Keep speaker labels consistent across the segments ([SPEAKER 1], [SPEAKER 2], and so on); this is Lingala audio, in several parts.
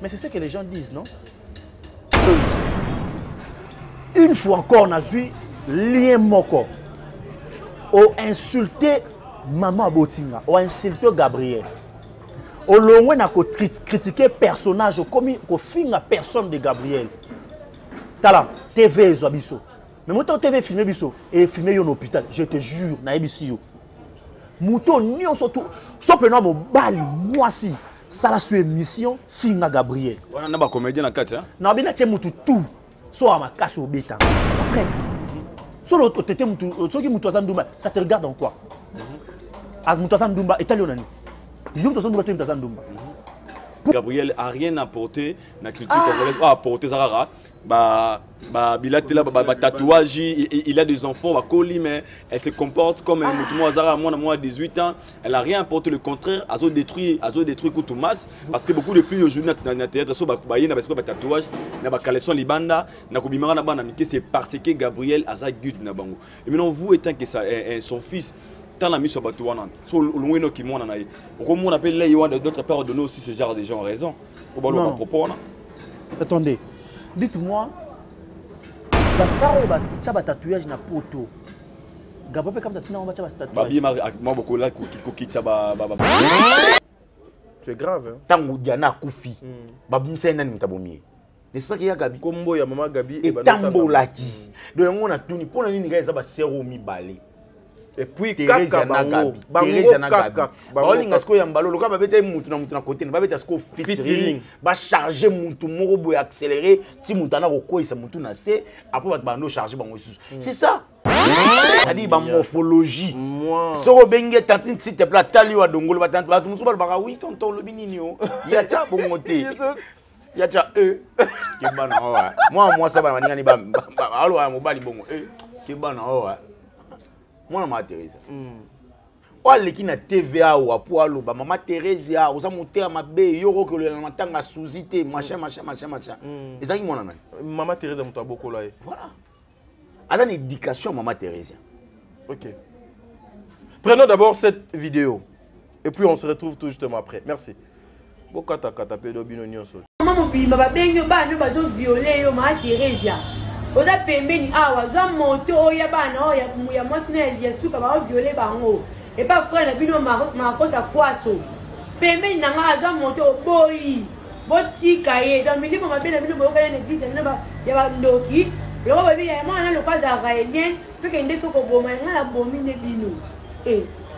[SPEAKER 1] Mais c'est ce que les gens disent, non? Une fois encore, on a vu lien moko. On insulté Maman Botinga, on insulté Gabriel. On a critiqué personnage comme on filme la personne de Gabriel. Tala, TV et Zoabiso. Mais moi, TV filmé biso et filmé en hôpital, je te jure, na ebisi yo. Mouton ni on surtout, sauf le nom bal moi si ça la sur émission film Gabriel.
[SPEAKER 2] On a pas comédien na carte hein.
[SPEAKER 1] Na bina tie mutu tout. So à ma casse au bêta. Après, sur l'autre côté mutu, ceux qui mutu Azandumba, ça te regarde en quoi? Az mutu Azandumba italien nani. Ils ont Azandumba mutu Azandumba.
[SPEAKER 2] Gabriel a rien apporté na culture congolaise, a apporté Zara. Tatouage, il a des enfants, mais elle se comporte comme un mouton Zara, moi 18 ans, elle n'a rien apporté, le contraire, elle a détruit Koutumas, parce que beaucoup de filles aujourd'hui dans le théâtre, ils n'ont pas de tatouage, ils n'ont pas de caleçon libanda, c'est parce que Gabriel a ça gut. Et maintenant, vous étant que ça, son fils, tant la mise sur Batouana, sur le loin qui m'en a eu. Comme on appelle les d'autres part donner aussi ce genre de gens raison. Pour le propos.
[SPEAKER 1] Attendez. Dites-moi, la star ou le tatouage na poto. Gabriel comme tu n'as pas tatouage.
[SPEAKER 3] C'est grave.
[SPEAKER 1] Tango Diana Koufi. Babim c'est nani mutabomi. N'est-ce pas qu'il y a Gabi?
[SPEAKER 3] Combo ya maman Gabi
[SPEAKER 1] et Tambo Laki. Donc on a tout ni pour nani nga ezaba zéro mi balé.
[SPEAKER 3] Et puis
[SPEAKER 1] Teresa na Gabi. Teresa na Gabi. Olinga sko ya mbalo loka ba beta mutu na côté, ba beta sko featuring, ba charger mutu moko boy accélérer, ti mutu na ko isa mutu na C, après ba bando charger bango sous. C'est ça. Ça dit ba morphologie. Moi. Soko benge tantine s'il te plaît tali wa dongolo ba tante ba musu ba ba oui tonton le binini yo. Ya cha bongo te. Ya cha ke bana wa. Moi ça ba maninga ni ba alo wa mobali bongo ke bana wa. Moi, Maman Thérèse. Ou qui na TVA ou pour allo ba Maman Thérèse ya oza monter à ma bé yoro que le matanga sous-ité machin. Et ça qui mon ami.
[SPEAKER 3] Maman Thérèse a monté beaucoup là.
[SPEAKER 1] Voilà. À l'éducation Maman Thérèse.
[SPEAKER 3] OK. Prenons d'abord cette vidéo et puis on se retrouve tout justement après. Merci. Bokata kata pedo bino nyonso.
[SPEAKER 4] Maman bima ba benyo ba no bazo violer yo Maman Thérèse. Oza pembeni awa za moto oya bana oya ya mwasine ya suka ba violer bango et pas frère na bino makosa kwaso pembeni nanga za moto boyi botika ye dans milimo mabena bino boka na église na ba ya ba ndoki loko ba bi ya mwana lo kaza raélien fike nde soko boma ngala bomi ne bino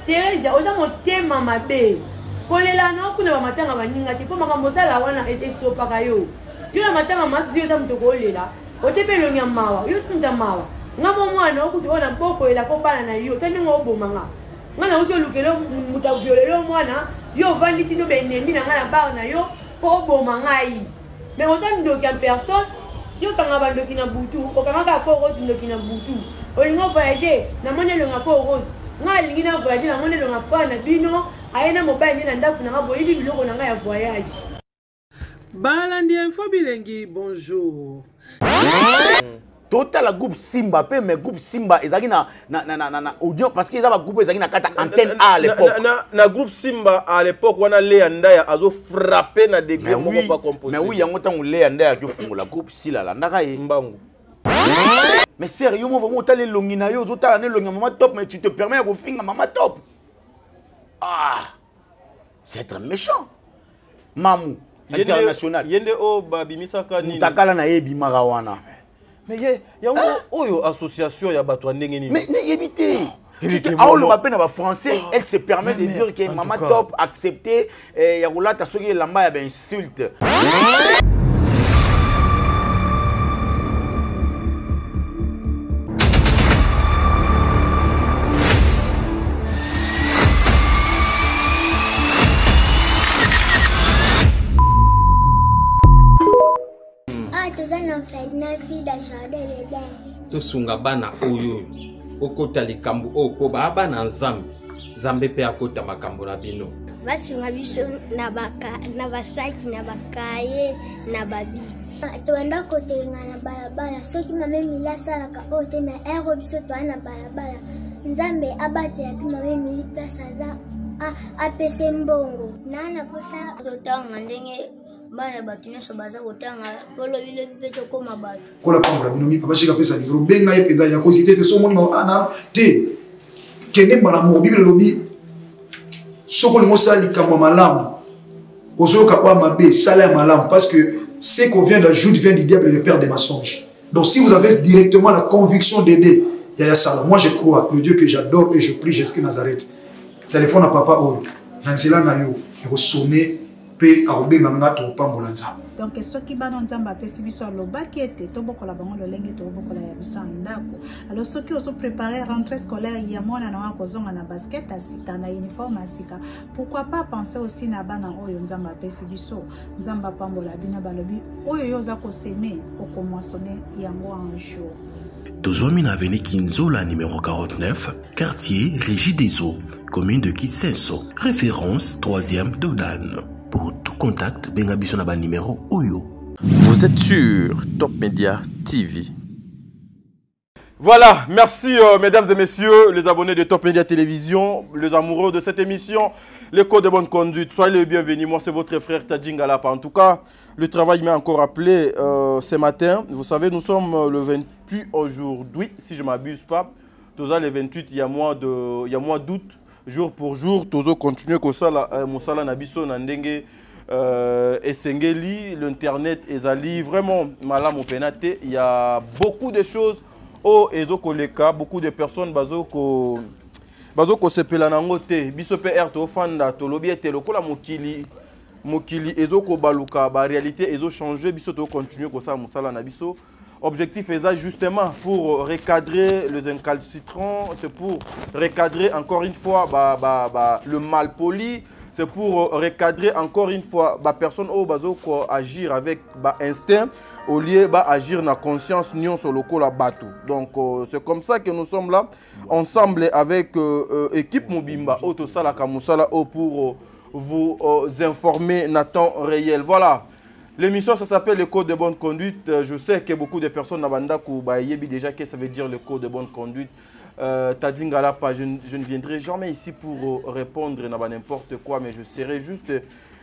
[SPEAKER 4] Thérèse oza motema mabe kolela na kuna ba matanga baninga te po makambo sala wana esopa kayo yo na matanga mazi yo za mtoko olela otepe lo nyamawa yo tunda mawa ngamo mwana okuti ona boko ela ko bana na yo tani ngo bomanga ngana uto lukelo muta violelo mwana yo vandi sino benemi na ngana ba na yo ko bomanga yi mais on s'en ndoki en personne yo tanga ba ndoki na butu o kanga ko rose ndoki na butu olingo voyager na mone lo ngako rose ngalingi na voyager na mone lo ngafa na bino ayena mobile na ndaku na ngabo yibi biloko na nga ya voyage.
[SPEAKER 5] Balandi info bilengi, bonjour.
[SPEAKER 1] Total la groupe Simba, mais groupe Simba, ils ont na audio parce qu'ils ont groupe ils ont na kata antenne A à l'époque.
[SPEAKER 3] Na groupe Simba à l'époque, on a Léandaya a frappé na degré pas composé.
[SPEAKER 1] Mais oui, il y a un temps où Léandaya qui fait la groupe si la ndakaye.
[SPEAKER 3] Mbangu.
[SPEAKER 1] Mais sérieux, moi vraiment t'as les longina yo, t'as les longina maman top, mais tu te permets de faire maman top. Ah, c'est être méchant. Mamou. International.
[SPEAKER 3] Yende o babimisaka nini.
[SPEAKER 1] Mutakala na yebi marawana.
[SPEAKER 3] Mais yango oyo association ya bato ndenge nini.
[SPEAKER 1] Mais évitez. Ah le bape na ba français, elle se permet de dire que maman top accepté ya roulata soki lamba ya ba insulte.
[SPEAKER 6] tosunga bana oyo okota likambo oko ba bana nzambe zambe pe akota makambo na bino
[SPEAKER 7] basunga biso na basaki na bakaye na babiki toenda kotelinga na balabala soki mame mila salaka oyo te na ero biso toa na balabala nzambe abatela mpe mame mili place aza apese mbongo nana posa totanga ndenge bana bato nyonso baza kotanga polobile mpe tokóma bato
[SPEAKER 8] kola pambola bino mi papa chika pesa libro benga ye mpenza ya kosi te so moni ana te kende mbala moko bibele lobi soko lingo sala likambo malamu ozoyoka oya mabe sala ya malamu parce que ce qu'on vient d'ajouter vient du diable et le père des mensonges. Donc si vous avez directement la conviction d'aider Yaya Sala, moi je crois le Dieu que j'adore et je prie Jésus Nazareth. Téléphone à papa Oyo, Nansela Nayo, et vous sonnez, paix à Robé Mangato, Pambolanza.
[SPEAKER 9] Donc ce qui va dans Zamba Pessibiso à l'Obaki était Tobokola Bango, le Lengue Tobokola Yabusandako. Alors ceux qui ont préparé rentrée scolaire, il y a moins à Kozong à basket, à Sika, à uniforme à Sika. Pourquoi pas penser aussi à Bana Oyo Zamba Pessibiso, Zamba Pambola Bina Balobi, Oyo Zako Seme, Oko Moissonné, Yango un jour.
[SPEAKER 10] Tozomi Avenue Kinzola numéro 49, quartier Régie des Eaux, commune de Kisenso, référence 3e Dodan. Pour tout contact, Bengabiso Naba numéro Oyo.
[SPEAKER 3] Vous êtes sur Top Media TV. Voilà, merci mesdames et messieurs, les abonnés de Top Media Télévision, les amoureux de cette émission, les codes de bonne conduite. Soyez les bienvenus, moi c'est votre frère Tadjinga Lapa. En tout cas, le travail m'a encore appelé ce matin. Vous savez, nous sommes le 28 aujourd'hui, si je ne m'abuse pas. Tous les 28, il y a mois d'août, jour pour jour. Tous continuer comme ça, Moussala Nabiso Nandenge. Esengeli, l'internet, Ezali, vraiment, Malam Openate. Il y a beaucoup de choses. Oh, ezokoleka, beaucoup de personnes bazoko sepela nangote, biso pe erto fanda tolobi ete lokola mokili ezoko baluka, ba réalité ezo changer, biso to continuer ko ça musala na biso. Objectif est ça justement pour recadrer les incalcitrants, c'est pour recadrer encore une fois le mal poli. C'est pour recadrer encore une fois la personne qui va agir avec instinct au lieu d'agir dans la conscience sur le col. Donc c'est comme ça que nous sommes là, ensemble avec l'équipe Mobimba, pour vous informer dans temps réel. Voilà, l'émission ça s'appelle le code de bonne conduite. Je sais que beaucoup de personnes ont déjà que ça veut dire le code de bonne conduite. Tadinga Lapa, je ne viendrai jamais ici pour répondre à n'importe quoi, mais je serai juste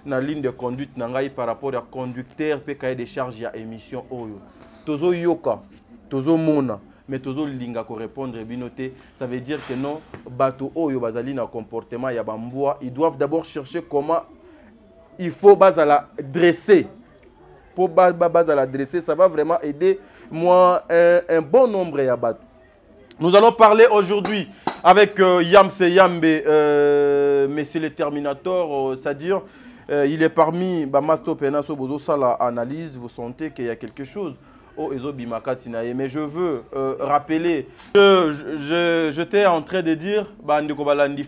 [SPEAKER 3] dans la ligne de conduite par rapport à conducteur, PKE de charge et émission. Tozo Yoka, Tozo Mona, mais Tozo Linga ko répondre et binoté, ça veut dire que non, Bato Oyo Bazali na comportement Yabamboa, ils doivent d'abord chercher comment il faut la dresser. Pour la dresser, ça va vraiment aider moi un bon nombre à Bato. Nous allons parler aujourd'hui avec Yamse Yambe, Monsieur le Terminator, c'est-à-dire il est parmi Masto Penaso Bozo Sala analyse, vous sentez qu'il y a quelque chose. Mais je veux rappeler, j'étais en train de dire,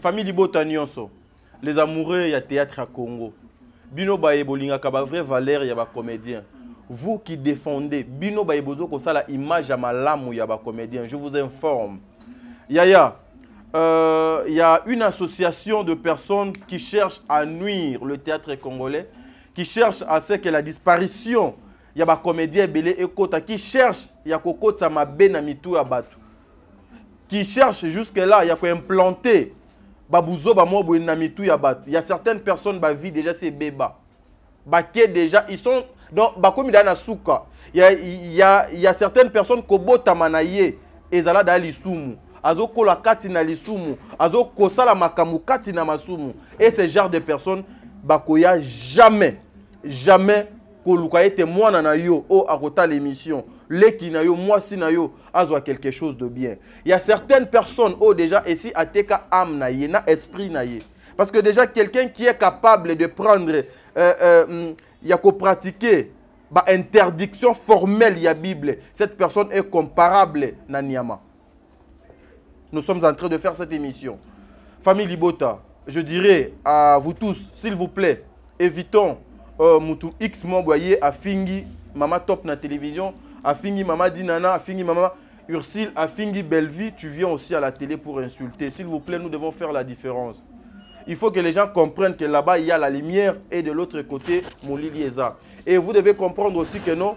[SPEAKER 3] famille Botanyonso, les amoureux, il y a théâtre à Congo. Bino Baye Bolinga Kaba, vrai valeur, il y a comédien. Vous qui défendez, Bino Baïbozo, comme ça, la image à ma lame où il y a des comédiens, je vous informe. Il y a une association de personnes qui cherchent à nuire le théâtre congolais, qui cherchent à ce que la disparition, il y a des comédiens belé et kota, qui cherchent, il y a kokota ma benamitou abatu, qui cherchent jusque-là, il y a quoi implanter, babouzo bamobo namitou abatu. Il y a certaines personnes qui vivent déjà ces bébés, qui déjà, ils sont. Donc, il y a certaines personnes qui ont été ezala da lisumu azoko la katina lisumu azoko sala makamu katina masumu et ce genre de personnes bakoya jamais koluka ete mwana na yo o akota l'émission leki na yo mwasi na yo azwa quelque chose de bien. Il y a certaines personnes déjà ici ateka âme na ye na esprit na ye parce que déjà quelqu'un qui est capable de prendre il y a qu'à pratiquer interdiction formelle, il y a Bible. Cette personne est comparable à Niama. Nous sommes en train de faire cette émission. Famille Libota, je dirais à vous tous, s'il vous plaît, évitons Moutou X m'envoyer à Fingi, Maman Top na télévision, à Fingi, Maman Dinana, à Fingi, Maman Ursile, à Fingi Bellevue, tu viens aussi à la télé pour insulter. S'il vous plaît, nous devons faire la différence. Il faut que les gens comprennent que là-bas, il y a la lumière et de l'autre côté, Mouli Lieza. Et vous devez comprendre aussi que non,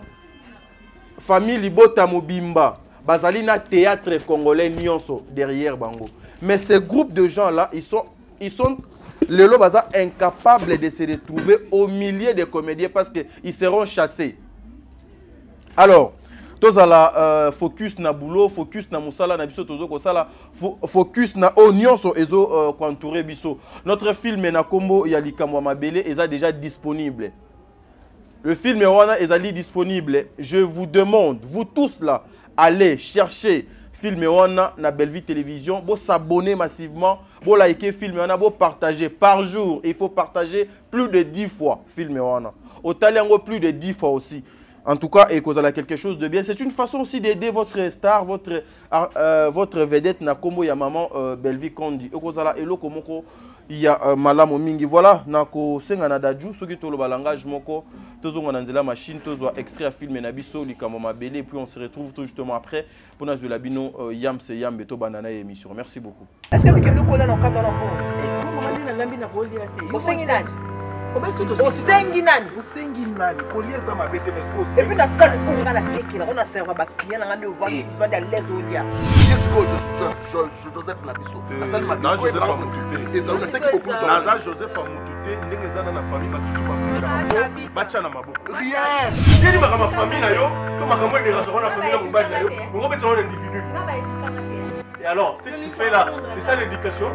[SPEAKER 3] famille Libota Mobimba, Bazalina théâtre congolais Nyonso derrière Bango. Mais ces groupes de gens-là, ils sont Les lots sont incapables de se retrouver au milieu des comédiens parce qu'ils seront chassés. Alors, tous la focus na boulot, focus na musala na biso tozo ko sala, focus na oignon so ezo contouré biso. Notre film na kombo ya likambo mabele est déjà disponible. Le film est disponible. Je vous demande, vous tous là, allez chercher film na Bellevue Télévision, vous s'abonner massivement, vous liker film vous partager par jour. Il faut partager plus de 10 fois film au talent plus de 10 fois aussi. En tout cas, et cause quelque chose de bien. C'est une façon aussi d'aider votre star, votre vedette na kombo ya maman Bellevue Kondi. Et cause la elo komoko il y a malamu mingi. Voilà, nako senga na daju soki to lo balangage moko tozonga na nzela machine tozo extrait à filmer na biso likamo mabele, puis on se retrouve tout justement après pour na zula bino yam se yam beto banana émission. Merci beaucoup. Est-ce que vous ko na kata na ko? Comment na lambi na boli ate? Yo sengi nani? Osengi nani kolieza mabete mesko et puis la salle où on a la teki on a serva ba client na ngande ouvrir va de l'aise olia jusqu'au Joseph Nabiso la salle mabete Joseph Amutute et ça on a teki beaucoup de temps Joseph Amutute ndenge zana na famille ba tutu ba bacha na maboko rien yeni ba ma famille na yo to makambo de raison na famille na mobali na yo on peut un individu et alors ce que tu fais là c'est ça l'éducation.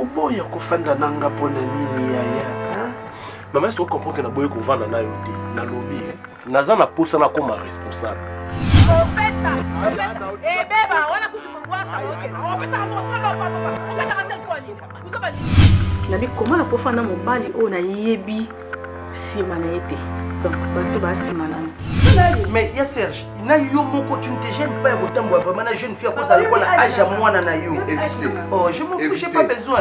[SPEAKER 11] Oboya kofanda nanga pona nini yaya mama est-ce que comprendre que na boye ko vanda na yo te na lobby naza na posa na koma responsable opeta eh beba wala kutu mangwasa opeta motolo papa opeta ka sel kwaji uzobali na bi comment na pofa na mobali o na yebi sima na yete donc bato ba sima na mais ya Serge na yo moko tu ne te gênes pas autant moi vraiment la jeune fille à cause de l'école âge à moi na yo oh je m'en fous j'ai pas besoin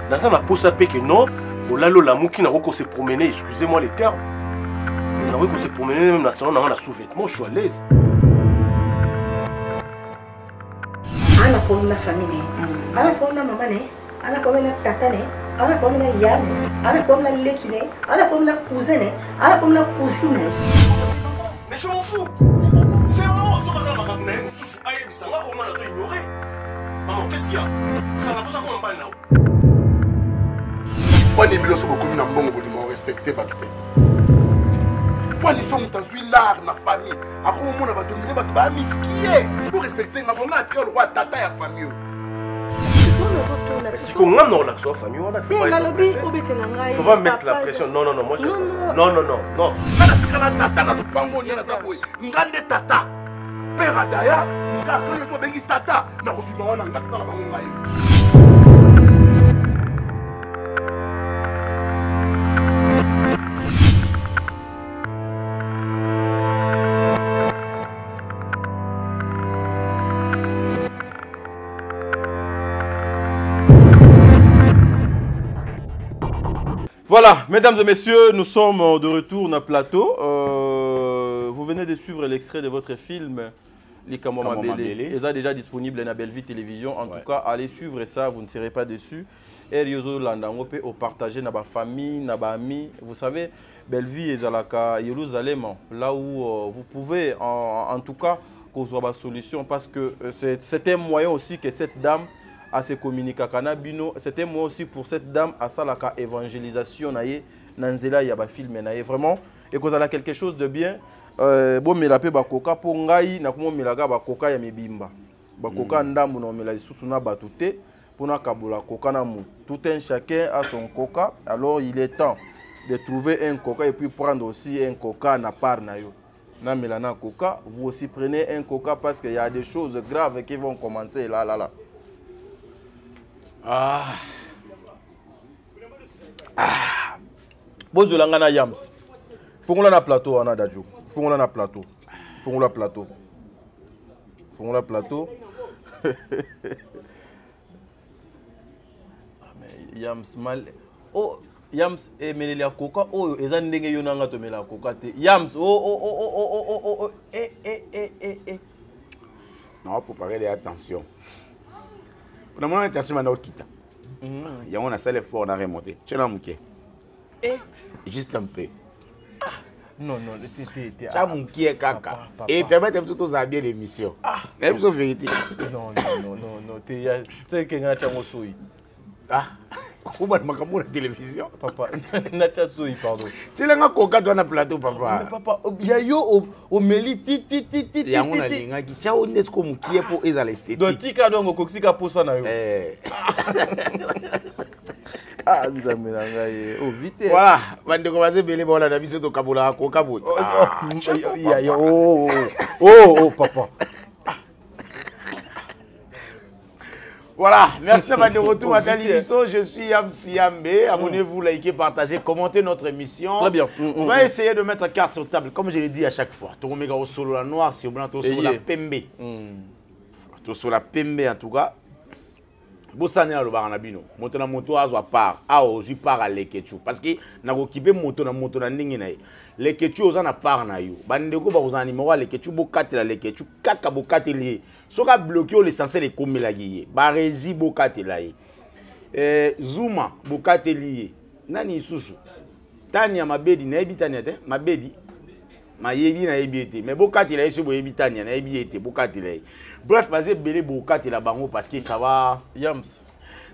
[SPEAKER 11] dans ça la pose pe que non au lalo la mouki na ko se promener excusez-moi les termes na ko se promener même na salon na sous-vêtements je suis à l'aise ana pour la famille ana pour la maman ana pour la tata ana pour la yam ana pour la lekine ana pour la cousine ana pour la cousine. Mais je m'en fous. C'est vraiment ce que ça m'a ramené. Ça m'a vraiment ignoré. Maman, qu'est-ce qu'il y a? Ça n'a pas ça qu'on parle là. Pourquoi les millions sont beaucoup dans bon au respecté pas tout. Pourquoi ils sont dans une l'art na famille. À quoi moment on va donner ba ami qui est pour respecter ma maman attirer le roi tata ya famille. Si on a non la famille on a fait il faut pas mettre la pression non moi je non tata na lupango ni na zaboy ngande tata père daya ngaka le so bengi tata na ko bima wana ngaka na bango ngai.
[SPEAKER 3] Voilà, mesdames et messieurs, nous sommes de retour dans le plateau. Vous venez de suivre l'extrait de votre film Likamo Mabele. Il est déjà disponible dans Bellevue Télévision. En tout cas, allez suivre ça, vous ne serez pas déçus. Et Riozo Landangope, au partager dans ma famille, dans ma amis. Vous savez, Bellevue est à Jérusalem, là où vous pouvez, en tout cas, qu'on soit la solution. Parce que c'est un moyen aussi que cette dame à se communiquer avec Bino. C'était moi aussi pour cette dame à ça la évangélisation nanzela ya ba film na vraiment et que ça a quelque chose de bien bon mais la pe ba coca pour ngai na komo melaga ba coca ya mibimba ba coca ndambu na mela lisusu na batute pour na kabula coca na mu tout un chacun a son coca alors il est temps de trouver un coca et puis prendre aussi un coca na part na yo na melana coca vous aussi prenez un coca parce qu'il y a des choses graves qui vont commencer là. Boz de langana yams. Faut na plateau ana daju. Faut na plateau. Faut la plateau. Faut la plateau. Mais yams mal. Oh yams e melela coca oh eza ndenge yo nanga to mela coca te. Yams oh
[SPEAKER 1] Non, pour parler de attention. Pour le moment, attention maintenant au kita. Il y a un seul effort à remonter. Tu l'as mouqué. Juste un peu.
[SPEAKER 3] Non, non,
[SPEAKER 1] Chamou qui est caca. Et permettez de tout bien l'émission. Même sauf vérité.
[SPEAKER 3] Non, c'est que tu as soui.
[SPEAKER 1] Ah, comment tu m'as la télévision?
[SPEAKER 3] Papa, Nacha soui, pardon.
[SPEAKER 1] Tu l'as coca dans le plateau, papa.
[SPEAKER 3] Mais papa, il y a yo au meli titi.
[SPEAKER 1] Il y a un linga qui t'a on est comme qui est pour les l'esthétique.
[SPEAKER 3] Donc tika donc au coxica pour ça na yo. Ah, nous avons mélangé. Oh, vite.
[SPEAKER 1] Voilà, on va commencer à belé voilà d'habitude au Kabola coca bout.
[SPEAKER 3] Oh, papa.
[SPEAKER 1] Voilà, merci d'avoir de retour à Talibiso. Je suis Yam Siambe. Abonnez-vous, likez, partagez, commentez notre émission.
[SPEAKER 3] Très bien.
[SPEAKER 1] On va essayer de mettre carte sur table, comme je l'ai dit à chaque fois. Tout le monde au solo la noire, si on blanc, tout sur la pembe. Tout sur la pembe en tout cas. Bossane à l'Obaranabino. Moto na moto à part. Ah, je pars à l'Ekechu. Parce que na occupé moto na ninginaï. L'Ekechu aux en a part na yo. Bandeko ba aux animaux à l'Ekechu bokate la l'Ekechu kaka bokate lié. Soka bloqué l'essentiel est comme la guié. Barezi bokate la yé. Zuma bokate lié. Nani susu. Tania mabedi na ebi tania te. Mabedi. Ma yebi na ebi ete. Mais bokate la yé sur ebi tania na ebi ete. Bokate la yé. Bref, vas-y, belé bokate la bango parce que ça va.
[SPEAKER 3] Yams.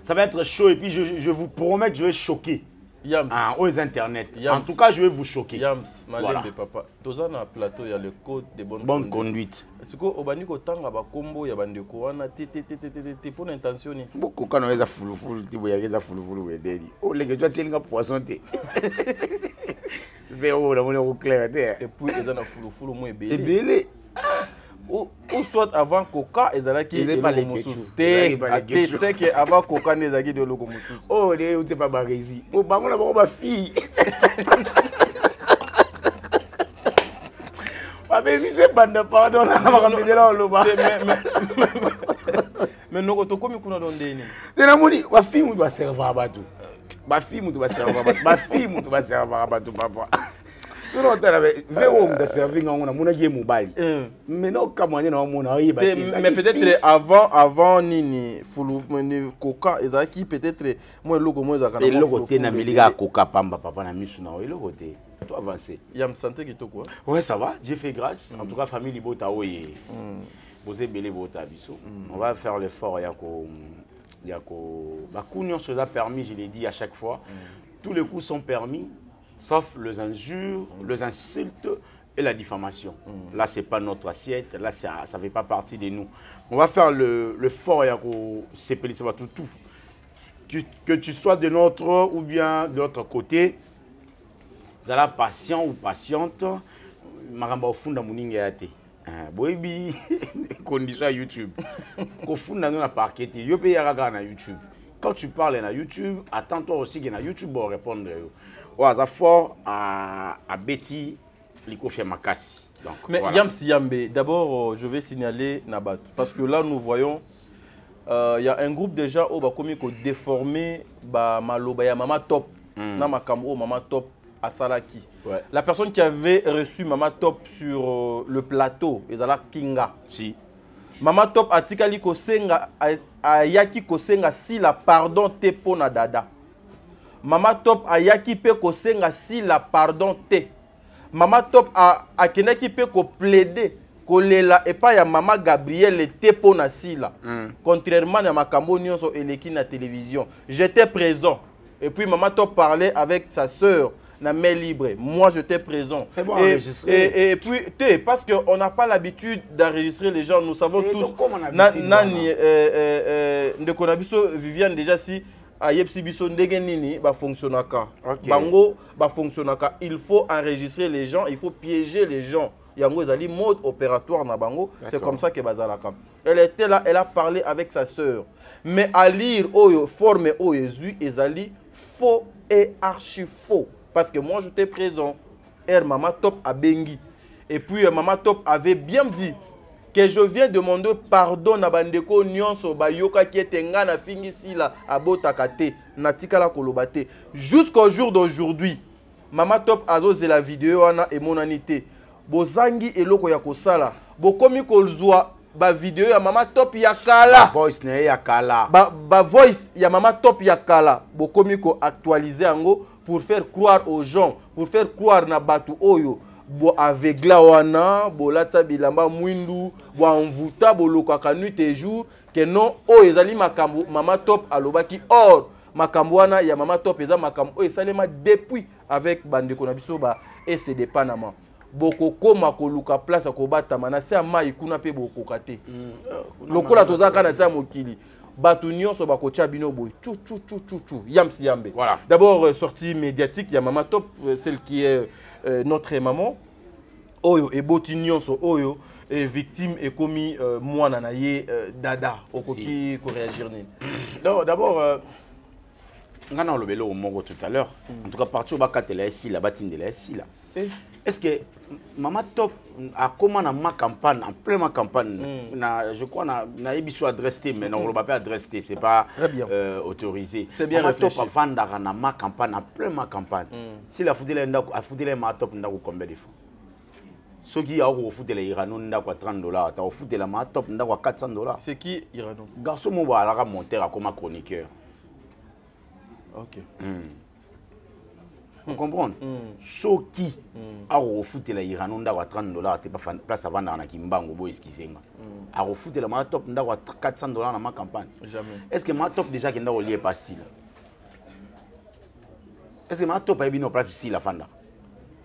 [SPEAKER 1] Ça va être chaud et puis je vous promets que je vais choquer.
[SPEAKER 3] Yams.
[SPEAKER 1] Aux internets.
[SPEAKER 3] Yams.
[SPEAKER 1] En tout cas, je vais vous choquer.
[SPEAKER 3] Yams, malin
[SPEAKER 1] voilà.
[SPEAKER 3] De papa. Dans un plateau, il y a le code de
[SPEAKER 1] bonne conduite.
[SPEAKER 3] Est-ce que au bani ko tanga ba combo ya bande ko wana pour l'intention ni.
[SPEAKER 1] Beaucoup quand on est à fulu tu vois ya fulu wedeli. Oh les gars, tu as poisson té. Véro la monnaie au clair et
[SPEAKER 3] puis ils en a fulu moi belé.
[SPEAKER 1] Et belé.
[SPEAKER 3] Ou soit avant Coca, ils allaient qui
[SPEAKER 1] ils pas les
[SPEAKER 3] tu sais que avant Coca les agis de locomotion.
[SPEAKER 1] Oh les ou t'es pas barési. Oh bah on a ma fille. Mais c'est bande pardon là on va mettre là le bas.
[SPEAKER 3] Mais nous to comme kuna don deni.
[SPEAKER 1] Tena moni wa fille mu doit servir à bateau. Ma fille mu doit servir à bateau. Ma fille mu doit servir à bateau papa. Non, tu avais véro de servir on a mon mobile. Mais non comme on est dans mon
[SPEAKER 3] mais peut-être avant nini fulu Coca ezaki peut-être moi logo moi ezaka.
[SPEAKER 1] Et logo te na miliga Coca pamba papa na misu na logo te. Toi avancer.
[SPEAKER 3] Yam santé qui to quoi?
[SPEAKER 1] Ouais, ça va, Dieu fait grâce. En tout cas famille Libota oye. Vous êtes belé bota biso. On va faire l'effort yako bakunion cela permis, je l'ai dit à chaque fois. Tous les coups sont permis. Sauf les injures, les insultes et la diffamation. Là, ce n'est pas notre assiette. Là, ça ne fait pas partie de nous. On va faire le fort tout. Que tu sois de notre ou bien de l'autre côté, vous allez patient ou patiente. Maramba au fond de mon ingéate. Boebi, condition YouTube. Qu'au fond de la parquet, yo paye à YouTube. Quand tu parles à YouTube, attends-toi aussi que YouTube va répondre. Au fort à Betty, Likofia Makassi.
[SPEAKER 3] Mais voilà. Yams Yambe, d'abord, je vais signaler Nabat. Parce que là, nous voyons, il y a un groupe de gens qui ont déformé Maloba, Mama Top, Mama Top à Salaki.
[SPEAKER 1] Ouais.
[SPEAKER 3] La personne qui avait reçu Mama Top sur le plateau, Ezala Kinga.
[SPEAKER 1] Si.
[SPEAKER 3] Mama Top a tikali kosenga ayaki kosenga si la pardon te pona dada. Mama Top a yaki pe kosenga si la pardon te. Mama Top a kenaki pe ko plaider kolela et pas ya Mama Gabriel te pona si la. Contrairement à makambo nyonso eleki na télévision. J'étais présent. Et puis Mama Top parlait avec sa sœur. Na main libre. Moi, j'étais présent.
[SPEAKER 1] Bon,
[SPEAKER 3] et puis, parce qu'on n'a pas l'habitude d'enregistrer les gens, nous savons tous. Nani, Viviane, déjà, si Ayepsi Bisso Ndegenini, va fonctionner. Bango, va fonctionner. Il faut enregistrer les gens, il faut piéger les gens. Yango ezali mode opératoire na bango, c'est comme ça que bazalaka. Elle était là, elle a parlé avec sa sœur. Mais à lire oyo forme oyo ezali faux et archi faux. Parce que moi, j'étais présent. Maman Top a bengi. Et puis, Maman Top avait bien dit que je viens demander pardon à Bandeko Nyonso Bayoka qui était ngana fingisi la abotakate natika la kolobate. Jusqu'au jour d'aujourd'hui, Maman Top a zosé la vidéo ana et mon anité. Bozangi eloko ya kosala. Bokomi kolzwa ba vidéo ya Mama Top ya kala.
[SPEAKER 1] Voice ne ya kala.
[SPEAKER 3] Ba voice ya Mama Top ya kala. Bokomi ko actualiser yango pour faire croire aux gens, pour faire croire na batu oyo. Bo avegla wana, bo lata bilamba mwindu, bo envuta, bo lokaka nuit et jour, que non, o ezali makambo, Mama Top alobaki or, makambo wana ya Mama Top eza makambo, o esalema depuis avec bande konabiso ba SCD Panama. Boko koma koluka place akobata mana se mai kuna pe boko kate. Lokola tozaka na sa mokili. Batu nyonso bakocha bino boy. Chou chou chou chou chou. Yamsi yambe. Voilà. D'abord sortie médiatique ya Mama Top, celle qui est notre maman. Oyo et boti nyonso oyo et victime et commis mwana na ye dada okoki ko réagir ni.
[SPEAKER 1] D'abord ngana lobelo au mongo tout à l'heure. En tout cas parti au bakatela ici la batine de la ici là. Est-ce que Mama Top a comment dans ma campagne, en plein ma campagne, je crois na ébisu adresse mais non on va pas adresse c'est pas autorisé.
[SPEAKER 3] C'est bien réfléchi.
[SPEAKER 1] Mama Top a vendre dans ma campagne, en plein ma campagne. Si la foutile a foutile Mama Top n'a combien de fois? Ceux qui ont foutu les Iraniens n'a quoi $30, t'as foutu la Mama Top n'a quoi $400.
[SPEAKER 3] C'est qui Iranian?
[SPEAKER 1] Garçon mon va la monter comme chroniqueur.
[SPEAKER 3] OK.
[SPEAKER 1] Vous comprenez? Ceux qui ont foutu les Iraniens n'a quoi $30, t'es pas place à vendre dans Kimbango boy skizenga. A foutu la Mama Top n'a quoi $400 dans ma campagne.
[SPEAKER 3] Jamais.
[SPEAKER 1] Est-ce que Mama Top déjà qui n'a lié pas si là? Est-ce que Mama Top a bien en place ici la fanda?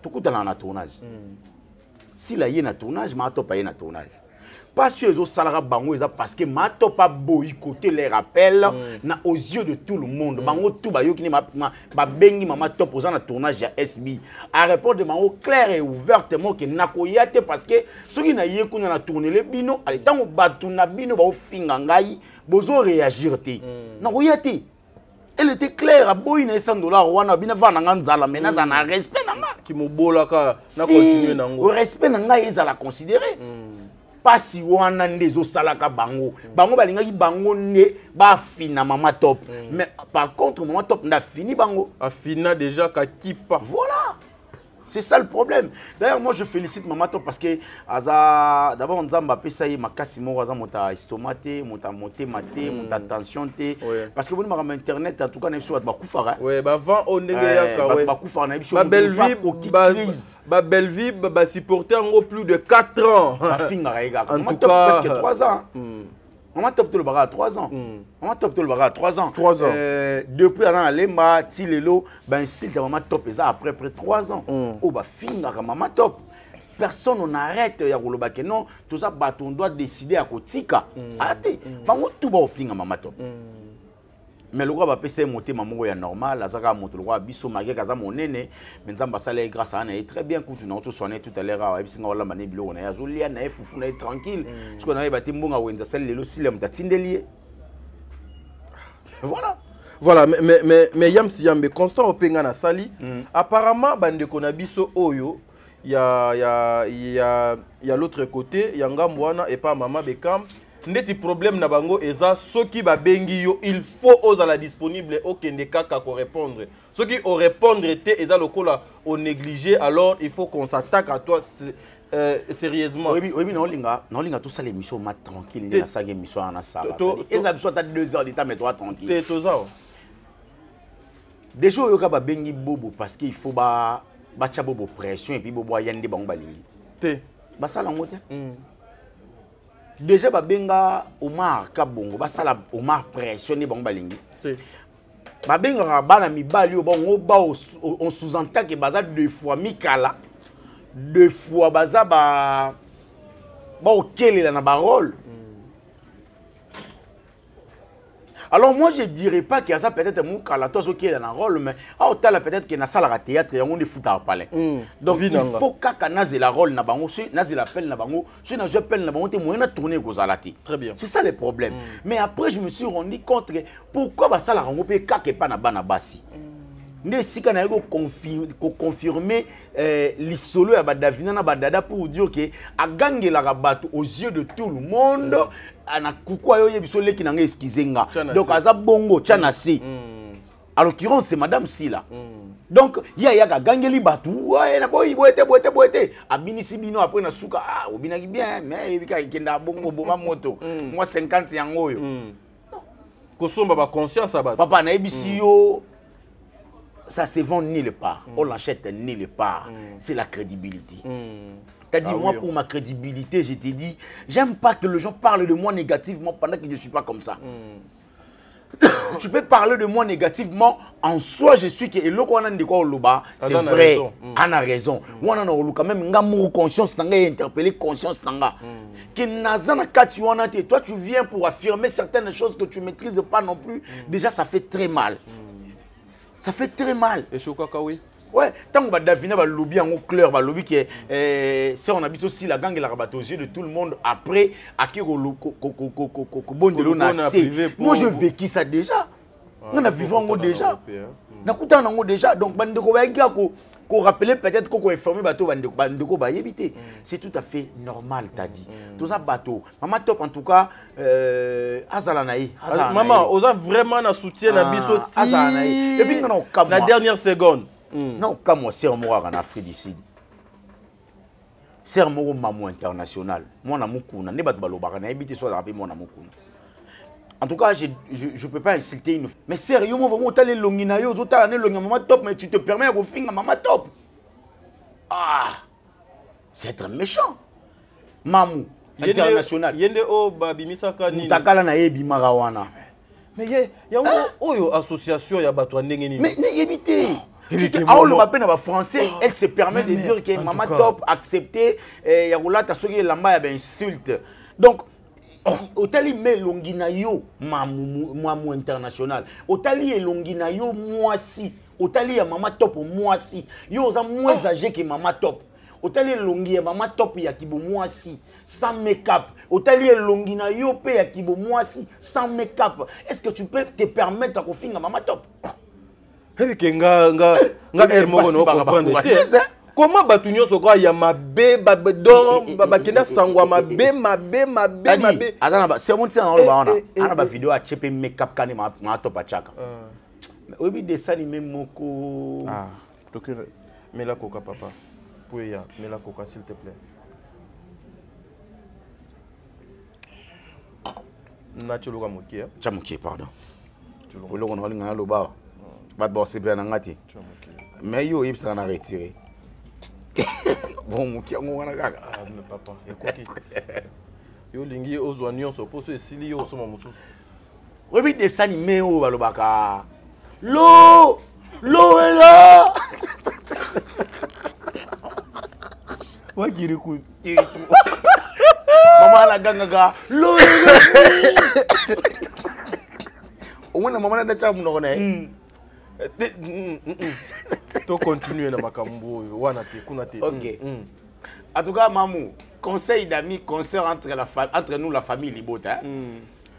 [SPEAKER 1] Tout coup dans la tournage. Si la y a un tournage, Mama Top a un tournage. Pas sûr que ça bango parce que Mama Top a boycotté les rappels aux yeux de tout le monde. Bango tout ba yo qui ma bengi Mama Top aux un tournage à SB. À répondre de manière claire et ouvertement que nakoyate parce que ceux qui na yé qu'on a tourné les bino, à l'état où batuna bino ba finga ngai, bozo réagir té. Nakoyate. Elle était claire, à boy na $100 wana bina va na nzala mena za na respect na nga.
[SPEAKER 3] Qui mo bolaka na continuer nango.
[SPEAKER 1] Respect na nga ils la considérer. Pas si wana ndezo salaka bango. Bango balingaki bango ne ba fina Mama Top. Mais par contre Mama Top n'a fini bango.
[SPEAKER 3] A fina déjà ka kipa.
[SPEAKER 1] Voilà. C'est ça le problème. D'ailleurs, moi je félicite Mama Top parce que d'abord on zamba pesa yi makasi mo waza mota estomate, mota monté maté, mota tension té parce que vous n'avez internet en tout cas na biso ba kufara.
[SPEAKER 3] Ouais, ba vent on ndenge yaka ouais.
[SPEAKER 1] Ba kufara na biso.
[SPEAKER 3] Ba belle vie ba supporter en plus de 4 ans.
[SPEAKER 1] Ba finga rega.
[SPEAKER 3] En tout cas
[SPEAKER 1] presque 3 ans. Mama Top to le baga 3 ans. Mama Top to le baga 3 ans.
[SPEAKER 3] 3 ans.
[SPEAKER 1] Depuis avant Lemba, Tilelo, ben si Mama Top ça après 3 ans. Oh bah finga Mama Top. Personne n'arrête ya koloba que non, tout ça on doit décider à kotika. Arrêtez. Bango tout ba finga Mama Top. Mais le roi va passer monter maman ya normal, azaka monter le roi biso magé kaza monene, mais nzamba sala grâce à elle très bien quand on a tout sonné tout à l'heure, et puis singa wala mané bilo na ya zolia na fufu na tranquille. Parce qu'on avait bâti mbonga wenza sel lelo silem ta tindelier. Voilà.
[SPEAKER 3] Voilà, mais Yamsi Yambe constant openga na sali, apparemment bande konabiso oyo il y a l'autre côté, il y a Ngambwana et pas Mama Bekam. Ndeti problème na bango eza soki ba bengi yo il faut osala disponible okende kaka ko répondre. Soki o répondre te eza lokola o négliger alors il faut qu'on s'attaque à toi sérieusement.
[SPEAKER 1] Oui, non linga tout ça l'émission mat tranquille na sa émission na sala. Eza biso ta 2 heures d'état mais toi tranquille.
[SPEAKER 3] Te toza.
[SPEAKER 1] Déjà yo ka ba bengi bobo parce qu'il faut ba tia bobo pression et puis bobo yande bango balingi.
[SPEAKER 3] Te
[SPEAKER 1] ba sala ngote. Déjà babenga Omar Kabongo basala Omar pressionné bango balingi. Babenga bana mibali yo bango ba on sous-entend que baza 2 fois mikala 2 fois baza ba okelela na ba rôle. Alors moi je dirais pas qu'il y a ça peut-être mukala toi qui est dans un rôle mais peut-être qu'il y a ça la théâtre et on est foot à parler. Donc il faut kaka nazela rôle na bango, nazela appel na bango, na je appelle na bango te moyen tourner kozalati.
[SPEAKER 3] Très bien.
[SPEAKER 1] C'est ça le problème. Mais après je me suis rendu compte que pourquoi ba ça la rango pe kaka pas na bana basi. Ne sika na ko confirmer l'isolo ya badavina na badada pour dire que a gagné la rabato aux yeux de tout le monde ana kukwa yo yebiso leki na nge eskizenga donc aza bongo tchanasi. En l'occurrence c'est madame Sila. Donc, yaka gangeli batu, ouais, na boy, boete. Abinisi bino après na suka, ah, obinaki bien, mais yaka ikenda bongo boma moto. Moi 50 yango yo.
[SPEAKER 3] Kosomba ba conscience aba.
[SPEAKER 1] Papa na ebisi yo, ça se vend nulle part. On l'achète nulle part. C'est la crédibilité. T'as dit, moi, pour ma crédibilité, je t'ai dit, j'aime pas que les gens parlent de moi négativement pendant que je ne suis pas comme ça. Tu peux parler de moi négativement, en soi, je suis que c'est vrai, on a raison. On a quand même une conscience, interpellé conscience. Toi, tu viens pour affirmer certaines choses que tu ne maîtrises pas non plus. Déjà, ça fait très mal. Ça fait très mal.
[SPEAKER 3] Et Chokaka, oui.
[SPEAKER 1] Ouais, tant que Davina va lobby en clair, va lobby qui c'est on habite aussi la gang et la rabat aux yeux de tout le monde après à qui bon de l'on a moi je vécu ça déjà. On a vécu en déjà. Na kuta nango déjà donc bande ko ba qu'on rappeler peut-être qu'on informer bateau bande ko ba éviter. C'est tout à fait normal t'as dit. Tout ça bateau. Maman top en tout cas azalanaï.
[SPEAKER 3] Maman, osa vraiment na soutien na biso ti.
[SPEAKER 1] Et puis non
[SPEAKER 3] la dernière seconde.
[SPEAKER 1] Non, comme moi, c'est moi en Afrique du Sud. C'est moi maman international. Moi, na mukuna. Ne bat balobara na habité soit rapide moi na mukuna. En tout cas, je peux pas insulter une. Mais sérieux, moi vraiment t'as les longina yo, t'as les longina maman top, mais tu te permets de finir maman top. Ah, c'est être méchant. Mamou international.
[SPEAKER 3] Yende o babimisa kani.
[SPEAKER 1] Mutakala na yebi marawana.
[SPEAKER 3] Mais ya oyo association ya bato ndenge ni.
[SPEAKER 1] Mais ne éviter. Le français, elle se permet de dire que maman top accepté et yagoula ta soki lamba ya insulte. Donc otali me longina yo mamu international. Otali longina yo moi si. Otali ya maman top moi si. Yo za moins âgé que maman top. Otali longi ya maman top ya kibo moi si. Sans make-up. Otali longina yo pe ya kibo moi si sans make-up. Est-ce que tu peux te permettre de finir maman top?
[SPEAKER 3] Comment batunyo soko ya mabe babedon babakenda sangwa mabe.
[SPEAKER 1] Adana c'est mon tia on ana ba vidéo a chepe make-up kani ma top achaka. Obi dessin animé moko.
[SPEAKER 3] Ah, donc mets la coca papa. Pouya, mets la coca s'il te plaît. Na chuluka mokie.
[SPEAKER 1] Chamokie pardon. Chuluka on va ngana loba. Bat c'est bien ngati. Mais yo il s'en a retiré. Bon mokie on wana kaka.
[SPEAKER 3] Ah mais papa, ekoki. Yo lingi ozwa nyonso poso esili yo soma mususu.
[SPEAKER 1] Obi dessin animé o balobaka. Lo est là.
[SPEAKER 3] Wa kiriku.
[SPEAKER 1] Maman la ganga. Lo est là. On a maman na chamu no ne.
[SPEAKER 3] To continuer na makambo wana te kuna te.
[SPEAKER 1] OK. En tout cas Mamou, conseil d'amis, conseil entre nous la famille Libota.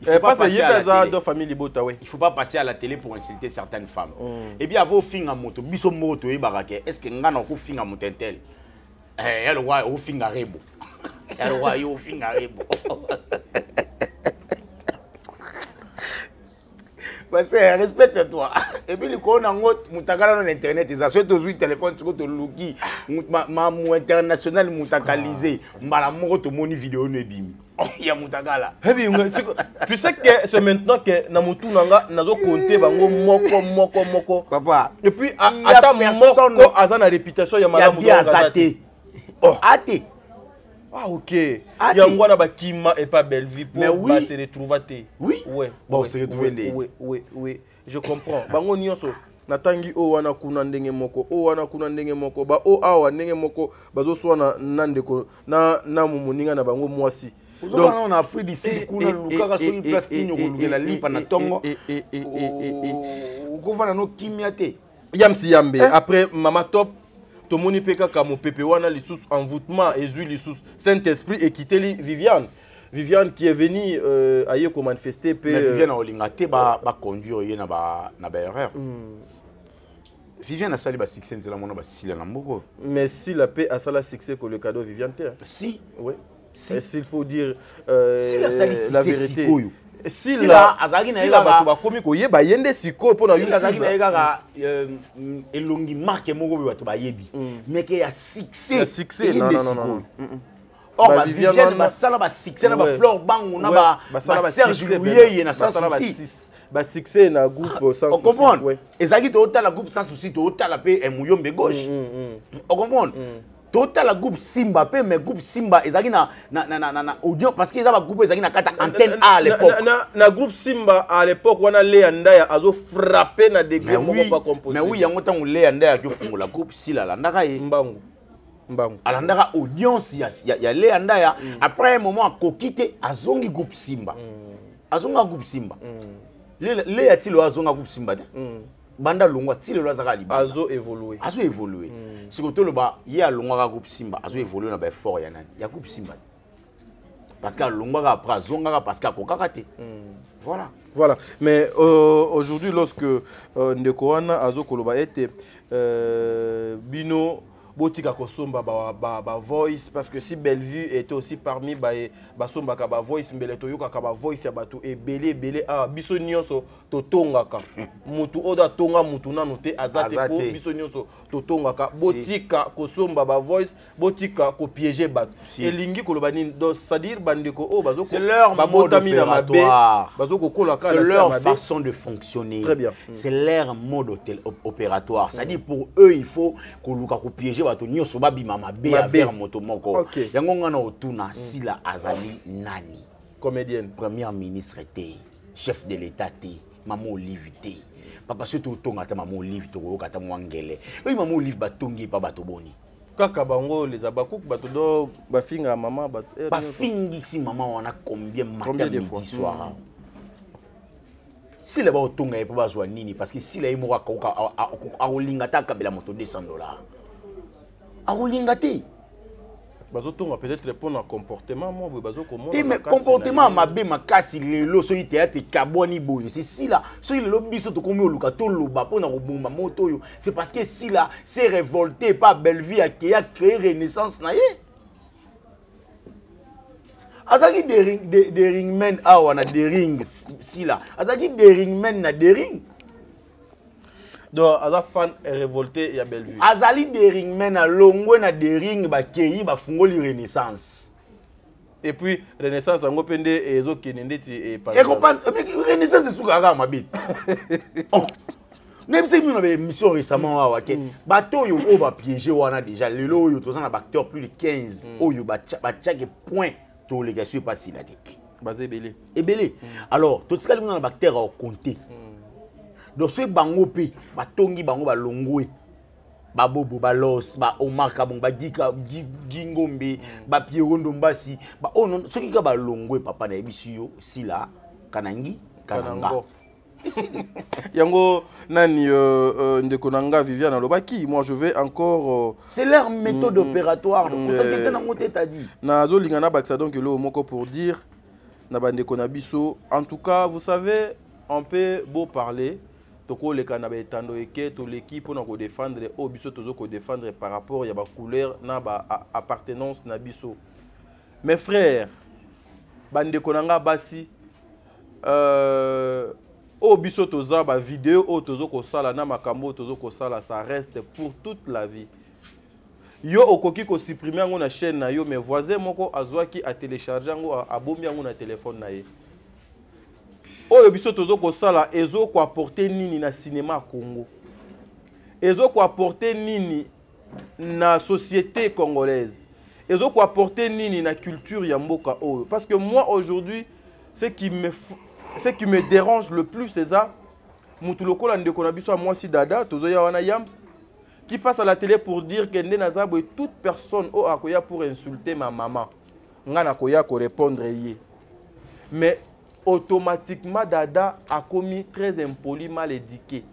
[SPEAKER 1] Il faut pas passer à la télé.
[SPEAKER 3] Famille Libota, oui.
[SPEAKER 1] Il faut pas passer à la télé pour insulter certaines femmes. Et bien avoir fin à moto, biso moto et barake. Est-ce que ngana ko fin à moto tel? Elle wa au fin à rebo. Elle wa au fin à rebo. Parce que respecte-toi. Et puis le qu'on a mutakala dans internet, ils achètent toujours téléphone sur ton logi, mamu international mutakalisé, mbala moko to moni vidéo ne bimi. Il y a mutakala.
[SPEAKER 3] Tu sais que c'est maintenant que na mutu nanga nazo compter bango moko.
[SPEAKER 1] Papa.
[SPEAKER 3] Et puis ata moko azana réputation ya malamu
[SPEAKER 1] azate. Oh, ate.
[SPEAKER 3] Ah ok. Yangwana bakima et pas belle vie pour se retrouver.
[SPEAKER 1] Oui.
[SPEAKER 3] Ouais.
[SPEAKER 1] Bon, se retrouver.
[SPEAKER 3] Oui. Je comprends. Bango nyonso natangi o wana kuna ndenge moko. O wana kuna ndenge moko. Ba o awa ndenge moko bazo swana nandeko na mumuninga na bango mwasi.
[SPEAKER 1] Donc on a Afrique d'ici kuna lukaka so une place kinyo kolukela lipa na tongo. Ukova no kimiate.
[SPEAKER 3] Yamsi yambe. Après mama top Tomoni peka kamo pepe wana lisous envoûtement et huile lisous Saint-Esprit et quitter Viviane. Viviane qui est venue ailleurs pour manifester
[SPEAKER 1] mais Viviane a olingate ba conduire yena ba erreur. Viviane a sali ba succès nzela mona ba sila na mboko.
[SPEAKER 3] Mais si la paix a sala succès que le cadeau Viviane.
[SPEAKER 1] Si.
[SPEAKER 3] Oui. S'il faut dire
[SPEAKER 1] si la
[SPEAKER 3] vérité. Sila azaki na yeba ba komi ko yeba yende siko pona
[SPEAKER 1] YouTube. Sila azaki na yeba elongi marque moko bato ba yebi. Mais que ya succès non. Or ba Viviane ba sala ba succès na ba Fleur Bango na ba Serge Louye na sans souci.
[SPEAKER 3] Ba succès na groupe sans souci.
[SPEAKER 1] On comprend. Ezaki to la groupe sans souci to la pe e Muyombe gauche. On comprend. Total la groupe Simba pe mais groupe Simba ezaki na audio parce que ezaba groupe ezaki na kata antenne A à l'époque.
[SPEAKER 3] Na groupe Simba à l'époque wana Léa Ndaya azo frapper na degré moko pas composé.
[SPEAKER 1] Mais oui yango tango Léa Ndaya ki fungola groupe Sila la ndaka ye
[SPEAKER 3] Mbangu.
[SPEAKER 1] Alandaka audience ya Léa Ndaya après un moment akokite azongi groupe Simba. Azonga groupe Simba. Léa Tilo azonga groupe Simba. Banda longwa tile lo azaka liba
[SPEAKER 3] azo évoluer
[SPEAKER 1] sikoto lo ba ye alongwa ka groupe Simba azo évoluer na ba effort ya nani ya groupe Simba parce que longwa ka après zonga parce que akokaka te
[SPEAKER 3] voilà mais aujourd'hui lorsque ndeko wana azo koloba ete bino botika kosomba ba voice parce que si Bellevue était aussi parmi ba somba ka ba voice mbele toyoka ka ba voice ya bato ebele biso nyonso totongaka mutu oda tonga mutu nanu te azate po biso nyonso totongaka botika kosomba ba voice botika ko piéger bato elingi koloba nini donc c'est-à-dire bandeko o bazoko
[SPEAKER 1] ba
[SPEAKER 3] botami na mabe bazoko kola ka
[SPEAKER 1] c'est leur façon de fonctionner. Très bien. C'est leur mode opératoire, c'est-à-dire pour eux il faut koluka ko piéger bato nyonso babima mabe avec moto moko yango ngana otuna Sila azali nani
[SPEAKER 3] comédienne
[SPEAKER 1] premier ministre té chef de l'état té maman Olive té papa surtout tonga ta maman Olive to ko kata mwangele oui maman Olive batongi pa bato boni
[SPEAKER 3] kaka bango les abakouk bato do bafinga maman
[SPEAKER 1] bafingi si maman wana combien de fois soir si le ba otonga e pa bazwa nini parce que si la imo ka olinga ta kabela moto $200 aulingate
[SPEAKER 3] bazotonga peut-être pour un comportement moi bazo comment
[SPEAKER 1] mais comportement mabe makasi lelo so ite kaboni boyo c'est si là so il lo biso to komi oluka to loba pona ko bomba moto yo c'est parce que si là c'est révolté par Bellevue qui a créé renaissance na ye azaki des ringmen awana des rings si là azaki des ringmen na des rings.
[SPEAKER 3] Donc, Aza fan est révolté, il y a Bellevue.
[SPEAKER 1] Azali des ringmen à Longwe na des rings ba keyi ba fungoli Renaissance.
[SPEAKER 3] Et puis Renaissance en opende et ezo kenende ti et
[SPEAKER 1] pas. Et comprendre Renaissance c'est soukara ma bite. Même si nous avons une mission récemment à Wake, bateau yo o ba piéger wana déjà lelo yo tozana acteur plus de 15 oyo ba chaque point to les gars sur pas si la té.
[SPEAKER 3] Basé belé.
[SPEAKER 1] Et belé. Alors, tout ce que nous avons acteur à compter. Donc ce bango pe batongi bango balongwe babobo balos ba Omar Kabong ba Dika Gingombe ba Pierre Ndombasi ba ono ce qui ka balongwe papa na ebisiyo Sila Kanangi Kananga
[SPEAKER 3] yango nani ndeko nanga Viviane alobaki moi je vais encore
[SPEAKER 1] c'est leur méthode opératoire pour ça que na moté t'a dit
[SPEAKER 3] na zolinga na baksa donc le moko pour dire na bandeko na biso en tout cas vous savez on peut beau parler toko le kana betando eke to l'équipe pour nous défendre au biso tozo ko défendre par rapport ya ba couleur na ba appartenance na biso mes frères bande konanga basi au biso toza ba vidéo au tozo ko sala na makambo tozo ko sala ça reste pour toute la vie yo okoki ko supprimer ngo na chaîne na yo mais voisin moko azwaki a télécharger ngo abombi ngo na téléphone na ye oyo biso tozo ko sala ezo ko apporter nini na cinéma Congo ezo ko apporter nini na société congolaise ezo ko apporter nini na culture ya mboka oyo parce que moi aujourd'hui ce qui me dérange le plus c'est ça mutu lokola ndeko na biso moi si dada tozo ya wana yams qui passe à la télé pour dire que Ndenazabo et toute personne au akoya pour insulter ma maman ngana koya ko répondre yé mais automatiquement dada a commis très impoli, mal éduqué,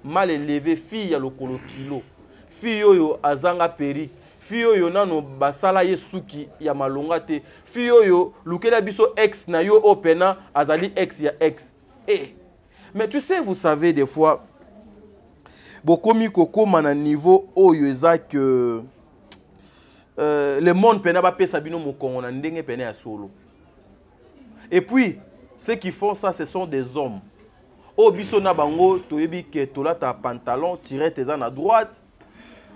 [SPEAKER 3] mal élevé, fille à lokolo kilo, fille yo azanga peri, fille yo nano basala yesuki ya malongate, fille yo lukela biso ex na yo opena azali ex ya ex. Eh, mais tu sais, vous savez des fois, bokomi koko mana niveau oyo eza que le monde pena ba pesa bino mokongo na ndenge pena ya solo. Et puis ceux qui font ça, ce sont des hommes. Au biso na bango, toyebi ke tola ta pantalon, tiré tes à droite.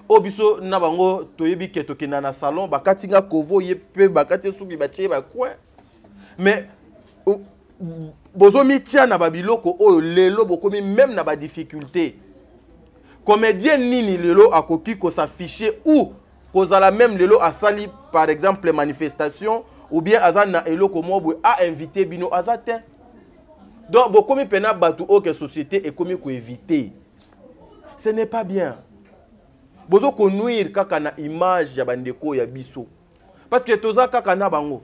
[SPEAKER 3] Au biso na bango, toyebi ke tokena na salon, bakati nga kovo yepe, bakati soubi batie ba quoi. Mais bozo mi tia na babiloko o lelo bokomi même na ba difficulté. Comédien nini lelo akoki ko s'afficher ou kozala même lelo asali par exemple les manifestations ou bien azana eloko mobwe a invité bino azate. Donc beaucoup de pena batu aucune société est commis ko éviter. Ce n'est pas bien. Bozo ko nuire kaka na image ya bandeko ya biso. Parce que toza kaka na bango.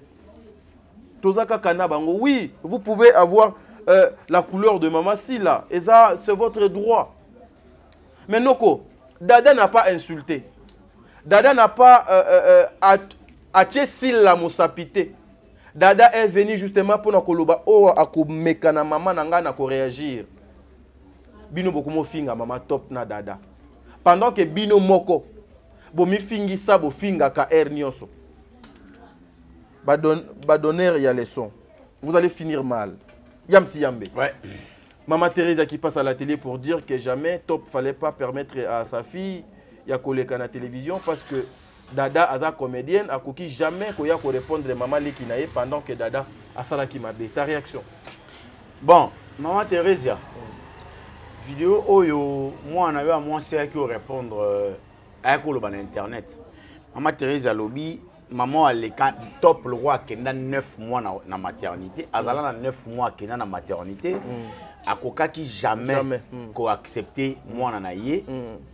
[SPEAKER 3] Toza kaka na bango. Oui, vous pouvez avoir la couleur de Mama Sila et ça c'est votre droit. Mais Noko, Dada n'a pas insulté. Dada n'a pas acheté Sila Moussapité. Dada est venu justement pour nous koloba o akomeka na maman nanga na ko réagir. Bino beaucoup mo finga mama top na Dada. Pendant que bino moko bo mi fingi sa bo finga ka nyonso. Ba donner ya leçon. Vous allez finir mal. Yam si yambe. Ouais. Maman Thérèse qui passe à la télé pour dire que jamais Top fallait pas permettre à sa fille ya koleka na télévision parce que Dada aza comédienne a koki jamais koya ko répondre maman Lekinaye pendant que Dada a sala ki mabe. Ta réaction?
[SPEAKER 1] Bon, maman Thérèse vidéo oyo moi na moi c'est qui répondre à koloba na internet. Maman Thérèse lobby maman aleka Top le roi qui a 9 mois na maternité, azala na 9 mois qui na maternité. Akoka qui jamais ko accepter moi nanaye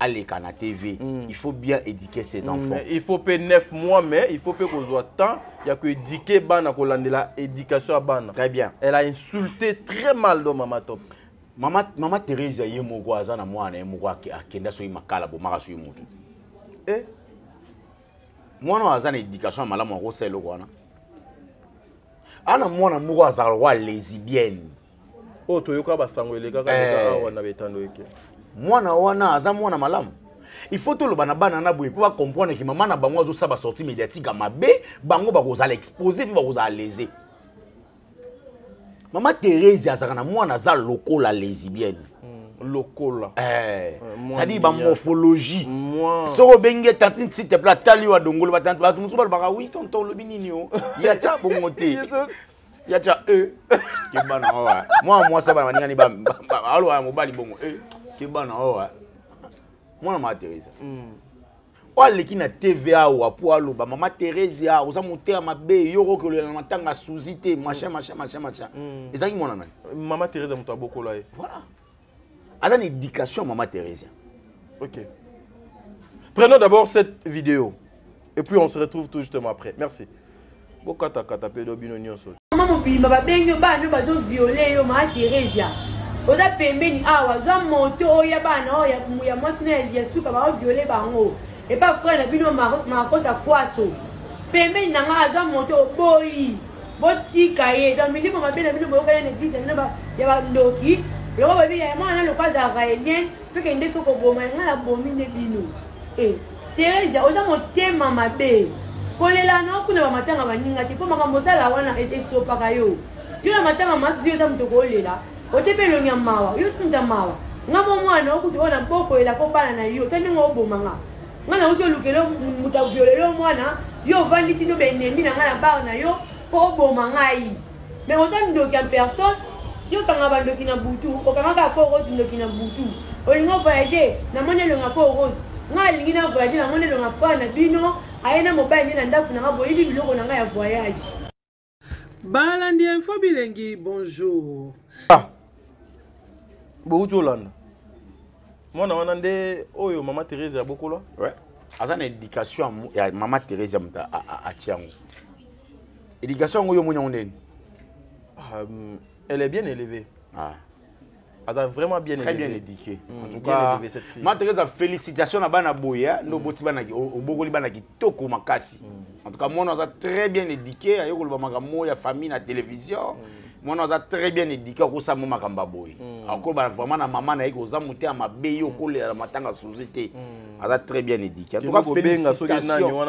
[SPEAKER 1] aleka na TV. Il faut bien éduquer ses enfants.
[SPEAKER 3] Mais il faut payer 9 mois mais il faut payer qu'on temps il y a que éduquer bana ko landela éducation à bana.
[SPEAKER 1] Très bien.
[SPEAKER 3] Elle a insulté très mal do Maman Top.
[SPEAKER 1] Maman Thérèse ye moko azana moi na moko akenda so makala bo maka so mutu. Eh moi na azana éducation malamu ko selo kwana. Ana moi na moko azala wa lesbienne.
[SPEAKER 3] Oh, toyoka basango eleka kaka wana betando eke.
[SPEAKER 1] Mwana wana aza mwana malamu. Il faut tout le bana na boye pour comprendre que maman na bango azo sa ba sortie médiatique mabe, bango ba kozala exposer puis ba kozala léser. Maman Thérèse azaka na mwana za lokola lesbienne.
[SPEAKER 3] Lokola.
[SPEAKER 1] Ça dit ba morphologie. Soko benge tantine s'il te plaît tali wa dongolo ba tante ba tout muso ba oui tonton lobi nini yo. Ya cha bongote. Yacha kibana owa moi ça ba ningani ba alo ya mobali bongo kibana owa mwana ma Thérèse wale kina TVA wa po alo ba Maman Thérèse ya oza motema mabe yoko ko le matanga suzité machin ezaki mwana nani
[SPEAKER 3] Maman Thérèse muto abokola e
[SPEAKER 1] voilà ada une éducation Maman Thérèse.
[SPEAKER 3] OK, prenons d'abord cette vidéo et puis on se retrouve tout justement après. Merci. Bokata kata pedo bino nyonso.
[SPEAKER 4] Maman bimba ba benyo bana bazo violer yo Maman Thérèse. Oza pembeni awa za moto oya bana oya ya mosina yesuka ba violer bango. Et pas frère na bino makosa kwaso. Pembeni nanga aza moto boyi. Botika ye dans mili mama bena bino boka na église na ba ya ba ndoki. Loko ba bi ya mwana lo kaza raélien to kende soko boma ngala bomi ne bino. Thérèse oza motema mabe. Kolela no kuna ba matanga baninga ti po makambo sala wana esopaka yo. Yo na matanga mazio za mtoko olela. Otepelo nyamawa, yo tunda mawa. Ngamo mwana okuti ona boko ela ko bana na yo, tani ngo obomanga. Ngana uti olukelo muta violelo mwana, yo vandi sino benemi na ngana ba na yo ko obomanga yi. Mais osa ndoki en personne, yo kanga bandoki na butu, okamaka ko rose ndoki na butu. Olingo voyager, na monelo ngako rose. Nga lingi na voyager na monelo ngafa na bino. Aina mobile na ndaku na boyibi biloko na nga ya voyage.
[SPEAKER 5] Balandi info bilengi bonjour.
[SPEAKER 3] Boujolanda. Mwana wana nde oyo Maman Thérèse ya bokola?
[SPEAKER 1] Ouais. Azana éducation ya Maman Thérèse ya muta a tiango. Éducation oyo monya ondeni.
[SPEAKER 3] Elle est bien élevée. Elle a vraiment bien
[SPEAKER 1] très
[SPEAKER 3] élevé.
[SPEAKER 1] Bien éduquée. En tout
[SPEAKER 3] bien
[SPEAKER 1] cas,
[SPEAKER 3] élevé cette fille.
[SPEAKER 1] Maman Thérèse, félicitations à Bana Boya, no boti bana au Bogoli bana ki toko makasi. En tout cas, moi on a très bien éduqué, ayo ko ba makambo ya famille na télévision. Moi, on a très bien éduqué au Samu Makambaboy. Encore vraiment, na maman na iko za muté à ma béi au col la matanga société. On a très bien éduqué. En tout cas, félicitations.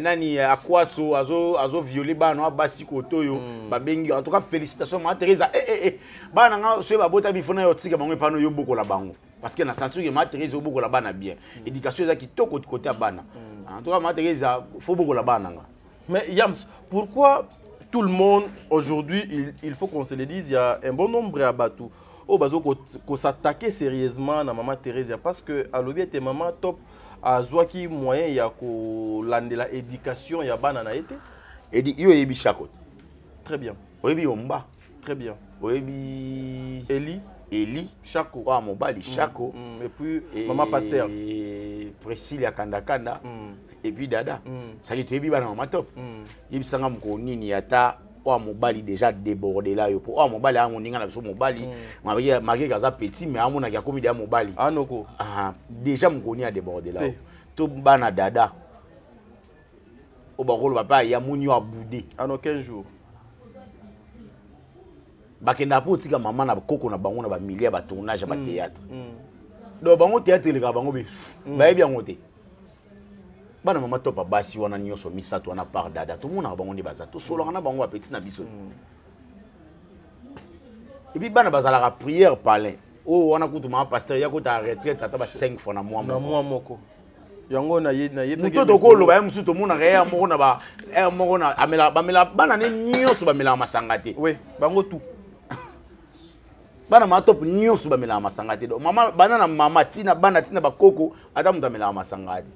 [SPEAKER 1] Nani akwaso azo violé bana basi kotoyo ba bengi. En tout cas, félicitations ma Teresa. Bana nga so ba bota bifona yo tika bango pano yo boko la bango. Parce que na senti que ma Teresa boko la bana bien. Éducation za kitoko côté bana. En tout cas, ma Teresa faut boko la bana nga.
[SPEAKER 3] Mais Yams, pourquoi tout le monde, aujourd'hui, il faut qu'on se le dise, il y a un bon nombre à Batou. Oh, bazo qu'on s'attaquer sérieusement à maman Thérèse parce que à l'objet était maman top à Zouaki moyen il y a la éducation il y a banana été.
[SPEAKER 1] Et dit yo ebi chakot.
[SPEAKER 3] Très bien.
[SPEAKER 1] Oyebi omba.
[SPEAKER 3] Très bien.
[SPEAKER 1] Oyebi
[SPEAKER 3] Eli Chako.
[SPEAKER 1] Wa mobali Chako.
[SPEAKER 3] Et puis maman Pasteur.
[SPEAKER 1] Priscilla Kanda. Et puis Dada. Ça dit tu ebi bana maman top. Yebi sanga mko nini yata wa mobali déjà débordé là yo po. Wa mobali a moninga na biso mobali. Marié kaza petit mais amona ya komi dia mobali.
[SPEAKER 3] Anoko.
[SPEAKER 1] Déjà mko ni a débordé là. To bana Dada. Au bakolo papa ya moni wa boudé.
[SPEAKER 3] En 15 jours.
[SPEAKER 1] Bakenda po tika maman na koko na bango na ba milliers ba tournage ba théâtre. Do bango théâtre le ka bango be. Ba yebi ngote. Bana mama topa basi wana nyoso misato wana par Dada. Tout monde na bango ndi baza. To solo na bango petit na biso. Et puis bana bazala ka prière palin. Oh wana kutu mama pasteur ya ko ta retraite ata ba 5 fois na mois
[SPEAKER 3] moko. Yango na ye
[SPEAKER 1] muto to ko lo ba musu to mona ga ya moko na ba moko na amela bana ne nyoso ba mela masanga te.
[SPEAKER 3] Oui, bango tout.
[SPEAKER 1] Bana ma top nyoso ba mela masanga te. Mama bana na mama tina bana tina ba koko ata muta mela masanga te.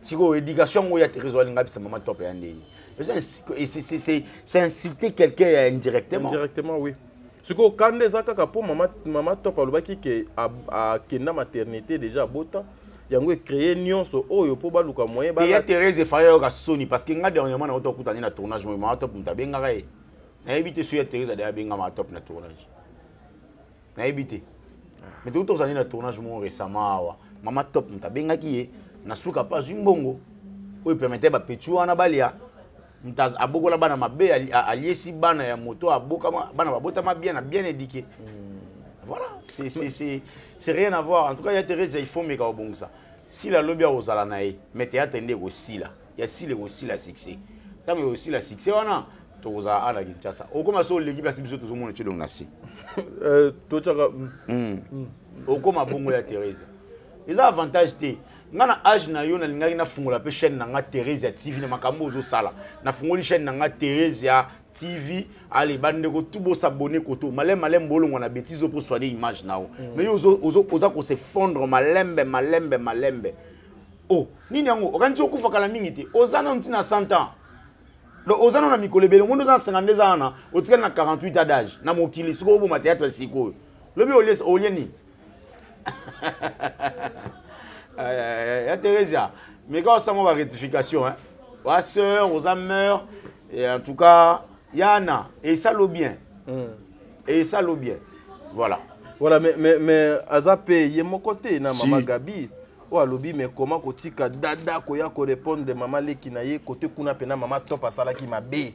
[SPEAKER 1] Siko éducation où il y a Thérèse Walinga bisa maman top ya ndeni. C'est insulter quelqu'un indirectement.
[SPEAKER 3] Indirectement oui. Siko kande zaka pour maman top alobaki ke a kena maternité déjà bota yango créer nyonso oyo po baluka moyen ba.
[SPEAKER 1] Et ya Thérèse Fayo ka soni parce que nga dernièrement na auto kutani na tournage maman top mutabenga kai. Na éviter sur ya Thérèse da benga maman top na tournage. Na éviter. Mais tout aux années na tournage mon récemment maman top mutabenga ki nasuka pas zimbongo oyo permettait ba petu wana balia mtaz abokola bana mabe aliesi bana ya moto aboka bana babota bien éduqué. Voilà, c'est rien à voir. En tout cas, il y a Thérèse il faut meka obongo ça. Si la lobby aux ala nae, mais théâtre ndé aussi là. Il y a si le aussi la succès. Comme aussi la succès wana toza ala Kinshasa. Okoma so l'équipe la biso tozo mona tshelo ngasi.
[SPEAKER 3] To tshaka
[SPEAKER 1] okoma bongo ya Thérèse. Les avantages té ngana âge na yo na lingaki na fungola pe chaîne na nga Thérèse ya TV na makambo zo sala na fungoli chaîne na nga Thérèse ya TV allez bande ko tout beau s'abonner koto malem bolongo na bêtise pour soigner image nao mais oza ko se fondre malembe oh nini yango okanzi okufa kala mingi te oza na ntina 100 ans donc oza na mikolo bele ngondo za 52 ans na otika na 48 ans d'âge na mokili siko bo ma théâtre siko lobi olieni ya Thérèse, mais quand ça va rectification, hein, wa sœur, aux ameurs, et en tout cas, Yana, et ça l'eau bien, et ça l'eau bien, voilà.
[SPEAKER 3] Voilà, mais Azapé, il y a mon côté, na maman Gabi, ou à lobby, mais comment kotika dada koya ko répondre de maman Leki na ye côté kuna pena maman top asala ki mabe.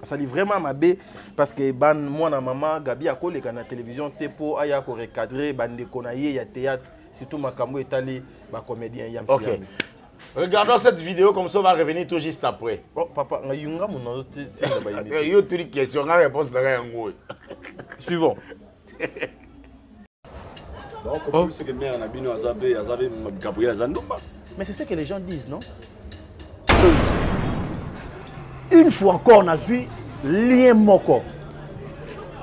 [SPEAKER 3] Ça dit vraiment mabe parce que ban moi na maman Gabi a collé na télévision tepo aya ko recadrer bande konaye ya théâtre. Surtout Makambo est allé, ma comédien Yams.
[SPEAKER 1] Ok. Regardons cette vidéo comme ça, on va revenir tout juste après.
[SPEAKER 3] Oh, papa, on a eu
[SPEAKER 1] une question, on a réponse de rien.
[SPEAKER 3] Suivant.
[SPEAKER 12] Mais c'est ce que les gens disent, non? Une fois encore, on a vu lien moko.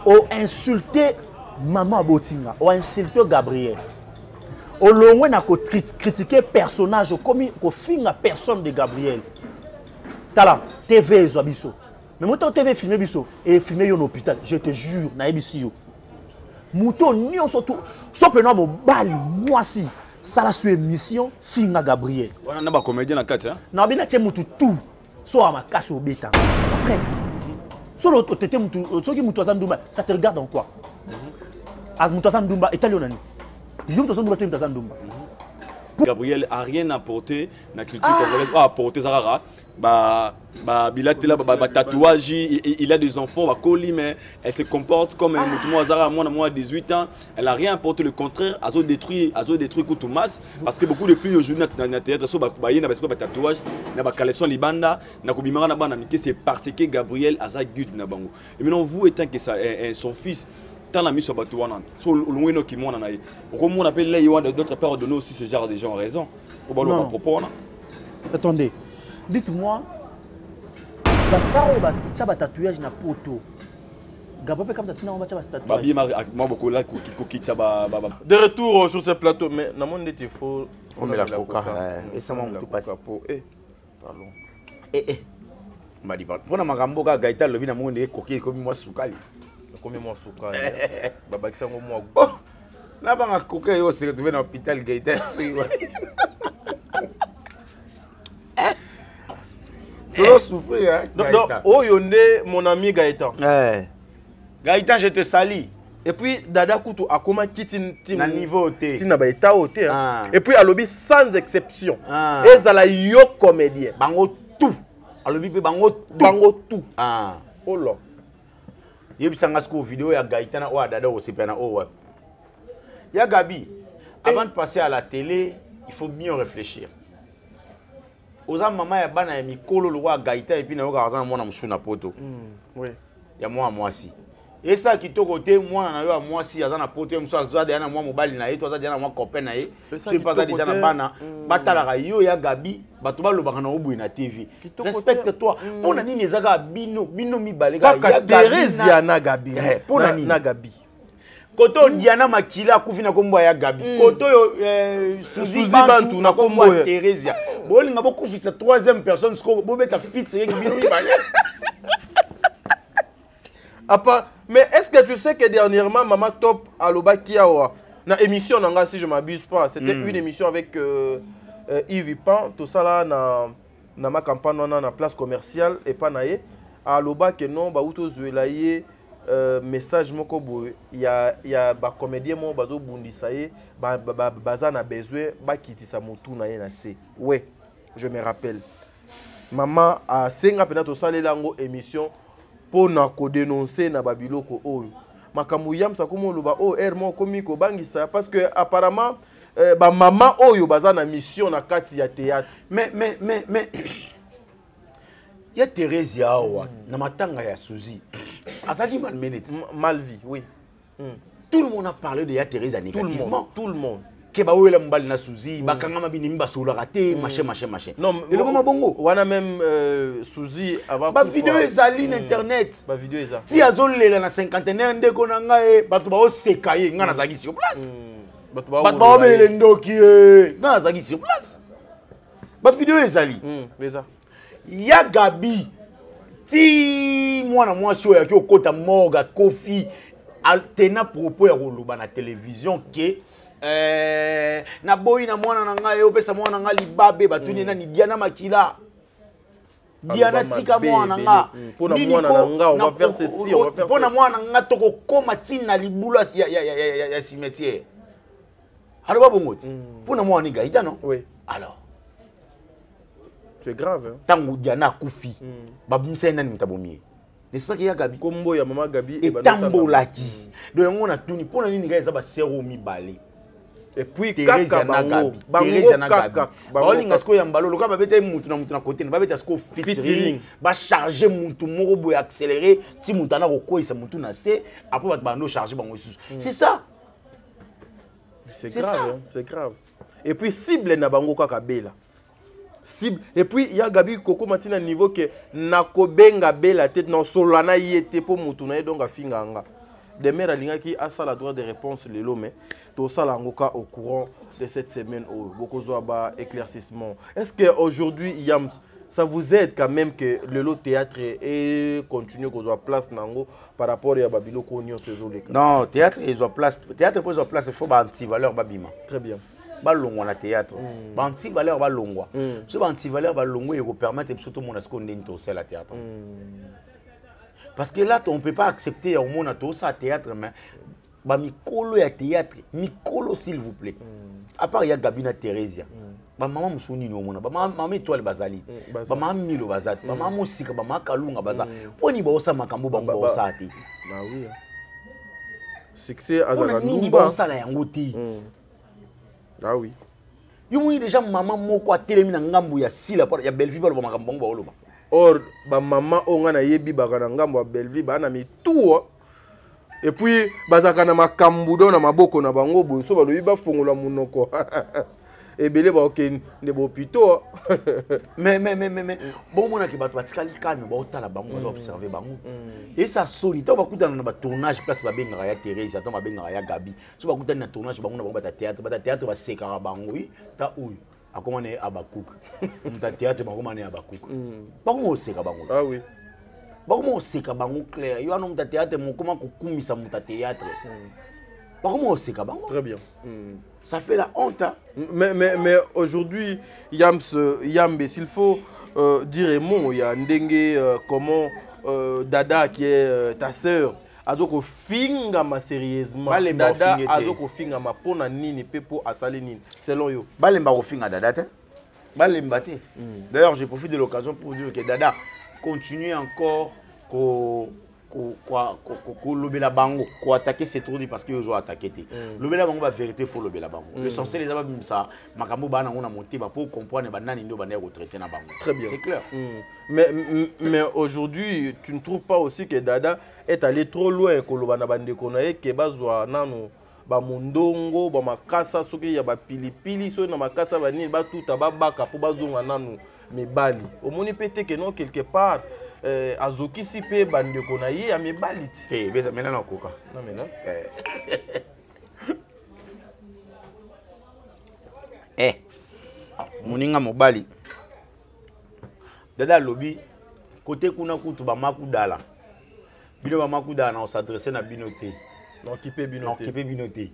[SPEAKER 12] On a insulté Maman Botinga, on a insulté Gabriel. Au long on a critiqué personnage comme qu'on filme la personne de Gabriel. Tala TV Zobiso. Mais moi TV filmé biso et filmé en hôpital, je te jure na ebisi yo. Mouton nion surtout sauf le nom bali moi si ça la sur émission filme Gabriel.
[SPEAKER 2] On a ba comédien na kati hein.
[SPEAKER 12] Na bina tie mutu tout so à ma casse au bêta. Après sur l'autre côté mutu so qui mutu Ndumba, ça te regarde en quoi? Az mutu Ndumba italionani.
[SPEAKER 2] Gabriel a rien apporté dans la culture congolaise, a apporté Zara, bilatela tatouage, il a des enfants, mais elle se comporte comme un moi 18 ans, elle a rien apporté, le contraire, elle a détruit Koutumas, parce que beaucoup de filles aujourd'hui dans le théâtre sont pas tatouage, na ba collection libanda, na kobimara na bana mike, c'est parce que Gabriel a ça gut na bango. Et maintenant vous étant que ça son fils tant la mise sur Batouana, sur le qui m'en a eu. Comme on appelle les d'autres part donner aussi ce genre de gens raison.
[SPEAKER 12] Non. Attendez, dites-moi, Bastar et ba tatouage na poto. Gabriel comme tatina on va tatouage.
[SPEAKER 3] De retour sur ce plateau, mais dans mon il faut
[SPEAKER 1] mettre la coca. Et ça m'a tout passé.
[SPEAKER 3] Pardon.
[SPEAKER 1] Madi ba. Pona makambo ka gaita lobi na monde koki comme moi soukali.
[SPEAKER 3] Comme moi soukali. Baba kisango moi.
[SPEAKER 1] Na banga koka yo se retrouver dans l'hôpital gaita suiwa. Trop souffrir hein.
[SPEAKER 3] Donc oh yonde mon ami Gaëtan.
[SPEAKER 1] Gaëtan, je te salue.
[SPEAKER 3] Et puis Dada Koutou a comment quitter
[SPEAKER 1] na niveau T.
[SPEAKER 3] Tina ba état hauté. Et puis à lobby sans exception. Ezala yo comédien.
[SPEAKER 1] Bango tout. A lobby pe bango
[SPEAKER 3] tout.
[SPEAKER 1] Oh là. Yebisanga sko vidéo ya Gaëtan o Dada o sepena o wa. Ya Gabi, avant de passer à la télé, il faut bien réfléchir. Oza maman ya bana ya mikolo lo wa Gaëtan et puis na oka mwana musuna poto.
[SPEAKER 3] Oui.
[SPEAKER 1] Ya moi si. Et ça qui to côté moi na yo moi si azana poto muso azwa de na moi mobali na ye to azwa de na moi copain na ye. Je pas ça déjà na bana batala yo ya Gabi bato ba lobaka na obu na TV. Respecte-toi. Pona nini ezaka bino mibale ga
[SPEAKER 3] ya Thérèse ya na Gabi.
[SPEAKER 1] Pona nini
[SPEAKER 3] na Gabi.
[SPEAKER 1] Koto Diana Makila kufina kombo ya Gabi. Koto Suzy Bantu na kombo ya Thérèse. Bolinga bokufisa troisième personne sko bobeta fit c'est bino mibale.
[SPEAKER 3] Mais est-ce que tu sais que dernièrement, Maman Top à Lobakiawa, dans l'émission, si je ne m'abuse pas, c'était une émission avec Yves Pan, tout ça là, dans ma campagne, dans la place commerciale, et pas naïe, à Lobak, non, bah, où tu as message, il y a des comédiens, bazo bundisaye, bazan a besoin, bah, quitter sa moto, naïe, naïe. Ouais, je me rappelle. Maman a 5 ans, tout ça, l'élango émission. Pour nous dénoncer na babiloko oyo makambo yamsa komo loba o ermo komiko bangisa parce que apparemment ba maman oyo baza na mission na kati ya théâtre
[SPEAKER 1] mais ya Thérèse ya awa na matanga ya Suzy azaki malvi
[SPEAKER 3] oui
[SPEAKER 1] tout le monde a parlé de ya Thérèse négativement
[SPEAKER 3] tout le monde
[SPEAKER 1] ke ba wela mbali na Suzy bakanga mabini mbasola raté machin
[SPEAKER 3] non
[SPEAKER 1] et le moment bongo
[SPEAKER 3] wana même Suzy avant
[SPEAKER 1] ba vidéo ezali na internet
[SPEAKER 3] ba vidéo eza
[SPEAKER 1] ti azolela na 50 ndeko na ngai bato ba osekaye nga nazaki sur place bato ba obele ndoki nga nazaki sur place ba vidéo ezali
[SPEAKER 3] eza
[SPEAKER 1] ya Gabi ti mwana mwasi oyo yaki okota morga kofi altena propos ya koloba na télévision ke na boyi na mwana na ngai opesa mwana na ngai libabe batuni na ni Diana Makila Diana tika mwana nga
[SPEAKER 3] pona mwana na nga on va faire ceci on va faire
[SPEAKER 1] pona mwana nga toko koma tina libula ya cimetière alors babongoti pona mwana ni Gaïta non
[SPEAKER 3] oui
[SPEAKER 1] alors
[SPEAKER 3] c'est grave hein
[SPEAKER 1] tangu Diana kufi babimisa nani mtabomie n'est-ce pas qu'il y a Gabi
[SPEAKER 3] kombo ya mama Gabi
[SPEAKER 1] et tambolaki donc on a tuni pona nini ngai za ba sero mibale.
[SPEAKER 3] Et puis
[SPEAKER 1] Thérèse na Gabi baolinga siko ya mbalo loka babeta mutu na côté babeta siko featuring ba charger mutu moko boy accélérer ti mutu na kokoisa mutu na se après ba bando charger bango sous c'est ça
[SPEAKER 3] c'est grave c'est grave et puis cible na bango kaka bela cible et puis il y a Gabi koko matina niveau que na kobenga bela tête na solana yete po mutu na donc afinga nga de mère alinga qui a ça la droit de réponse le lomé tout ça l'angoka au courant de cette semaine au beaucoup zoaba éclaircissement est-ce que aujourd'hui Yams ça vous aide quand même que le lot théâtre et continue qu'on soit place nango par rapport à Babilo Konyo ces les
[SPEAKER 1] non théâtre ils ont place théâtre pour place il faut ba anti valeur babima
[SPEAKER 3] très bien
[SPEAKER 1] balongwa na théâtre ba anti valeur balongwa ce ba anti valeur balongwa et permettre surtout mon asko ndento c'est la théâtre. Parce que là, on ne peut pas accepter au monde tout ça théâtre, mais bah mikolo ya théâtre, mikolo s'il vous plaît. À part il y a Gabina Thérèse, Maman musuni ni omona. Maman étoile bazali. Maman milo bazat. Maman musika maman kalunga bazat. Poni ba osa makambo bango ba osati.
[SPEAKER 3] Bah oui. Succès azaka
[SPEAKER 1] ni ba osala yango ti.
[SPEAKER 3] Ah oui.
[SPEAKER 1] Yo moni déjà maman moko atelemi na ngambu ya sila ya Bellevue ba lo makambo bango ba oloba.
[SPEAKER 3] Or ba maman onga na yebi ba kana ngambu ya Bellevue ba na mitua. Et puis bazaka na makambu do na maboko na bango bo so ba lobi ba fongola munoko. Et belé ba ok ne bo pito.
[SPEAKER 1] Mais bon mona ki bato batikali calme ba otala bango ba observer bango. Et ça soli to ba kutana na ba tournage place ba benga ya Thérèse to ba benga ya Gabi. So ba kutana na tournage bango na bango ba théâtre ba sekara bango oui ta oui akomane Abakouk. Muta théâtre bango mane Abakouk. Ba ko seka bango.
[SPEAKER 3] Ah oui.
[SPEAKER 1] Ba ko seka bango clair. Yo ano muta théâtre mo comment ko kumisa muta théâtre. Ba ko seka bango.
[SPEAKER 3] Très bien.
[SPEAKER 1] Ça fait la honte. Hein?
[SPEAKER 3] Mais aujourd'hui, Yambe, s'il faut dire un mot, il y a Ndenge, comment Dada, qui est ta sœur, Azoko Fingama sérieusement. Dada, Azoko Fingama, Pona Nini, Pepo, Asale Nini, selon yo.
[SPEAKER 1] Balemba Finga Dada, Balemba. D'ailleurs, je profite de l'occasion pour dire que Dada continue encore lobela bango ko attaquer ces trous parce qu'ils ont attaqué lobela bango ba vérité faut lobela bango l'essentiel les aba bimsa makambo bana ngona monter ba pour comprendre ba nani ndo bana retraiter na bango.
[SPEAKER 3] Très bien,
[SPEAKER 1] c'est clair.
[SPEAKER 3] Mais aujourd'hui tu ne trouves pas aussi que Dada est allé trop loin ko lobana bande konaye ke bazwa nanu ba mondongo ba makasa soki ya ba pilipili so na makasa bani ba tuta ba baka po bazonga nanu mibali omoni pété que non quelque part azoki si pe bande konaye ya mibali ti
[SPEAKER 1] beza mena na koka
[SPEAKER 3] non mais là
[SPEAKER 1] moninga mobali Dada lobi côté kuna kutu ba makudala bino ba makudala na s'adresser na binoté.
[SPEAKER 3] Non, qui peut binoter.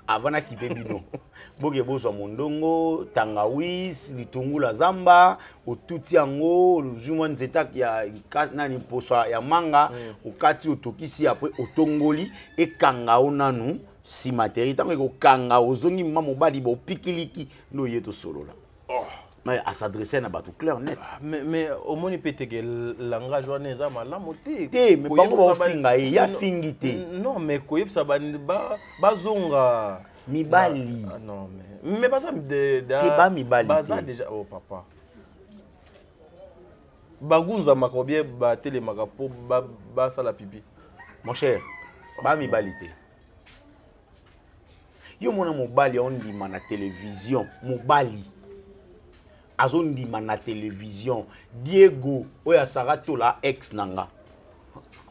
[SPEAKER 1] Avant na qui peut bino. Boge bozo mondongo, tangawis, litungula zamba, otuti yango, jumwa nzeta ya nani poso ya manga, okati otokisi après otongoli e kangao nanu si materi tango ko kangao ozongi mama mobali bo pikiliki no yeto solola. Mais à s'adresser à bateau clair net.
[SPEAKER 3] Mais au moins peut être que langage on est ama la moté.
[SPEAKER 1] Mais bango ba finga ya fingité.
[SPEAKER 3] Non mais koyeb ça ba bazonga
[SPEAKER 1] mibali.
[SPEAKER 3] Non mais pas ça de
[SPEAKER 1] ba mibali.
[SPEAKER 3] Baza déjà oh papa. Bagunza makobie ba télé makapo ba sala pipi.
[SPEAKER 1] Mon cher, ba mibali te. Yo mona mobali on dit na télévision, mobali. Azondima na télévision Diego oya sarato la ex nanga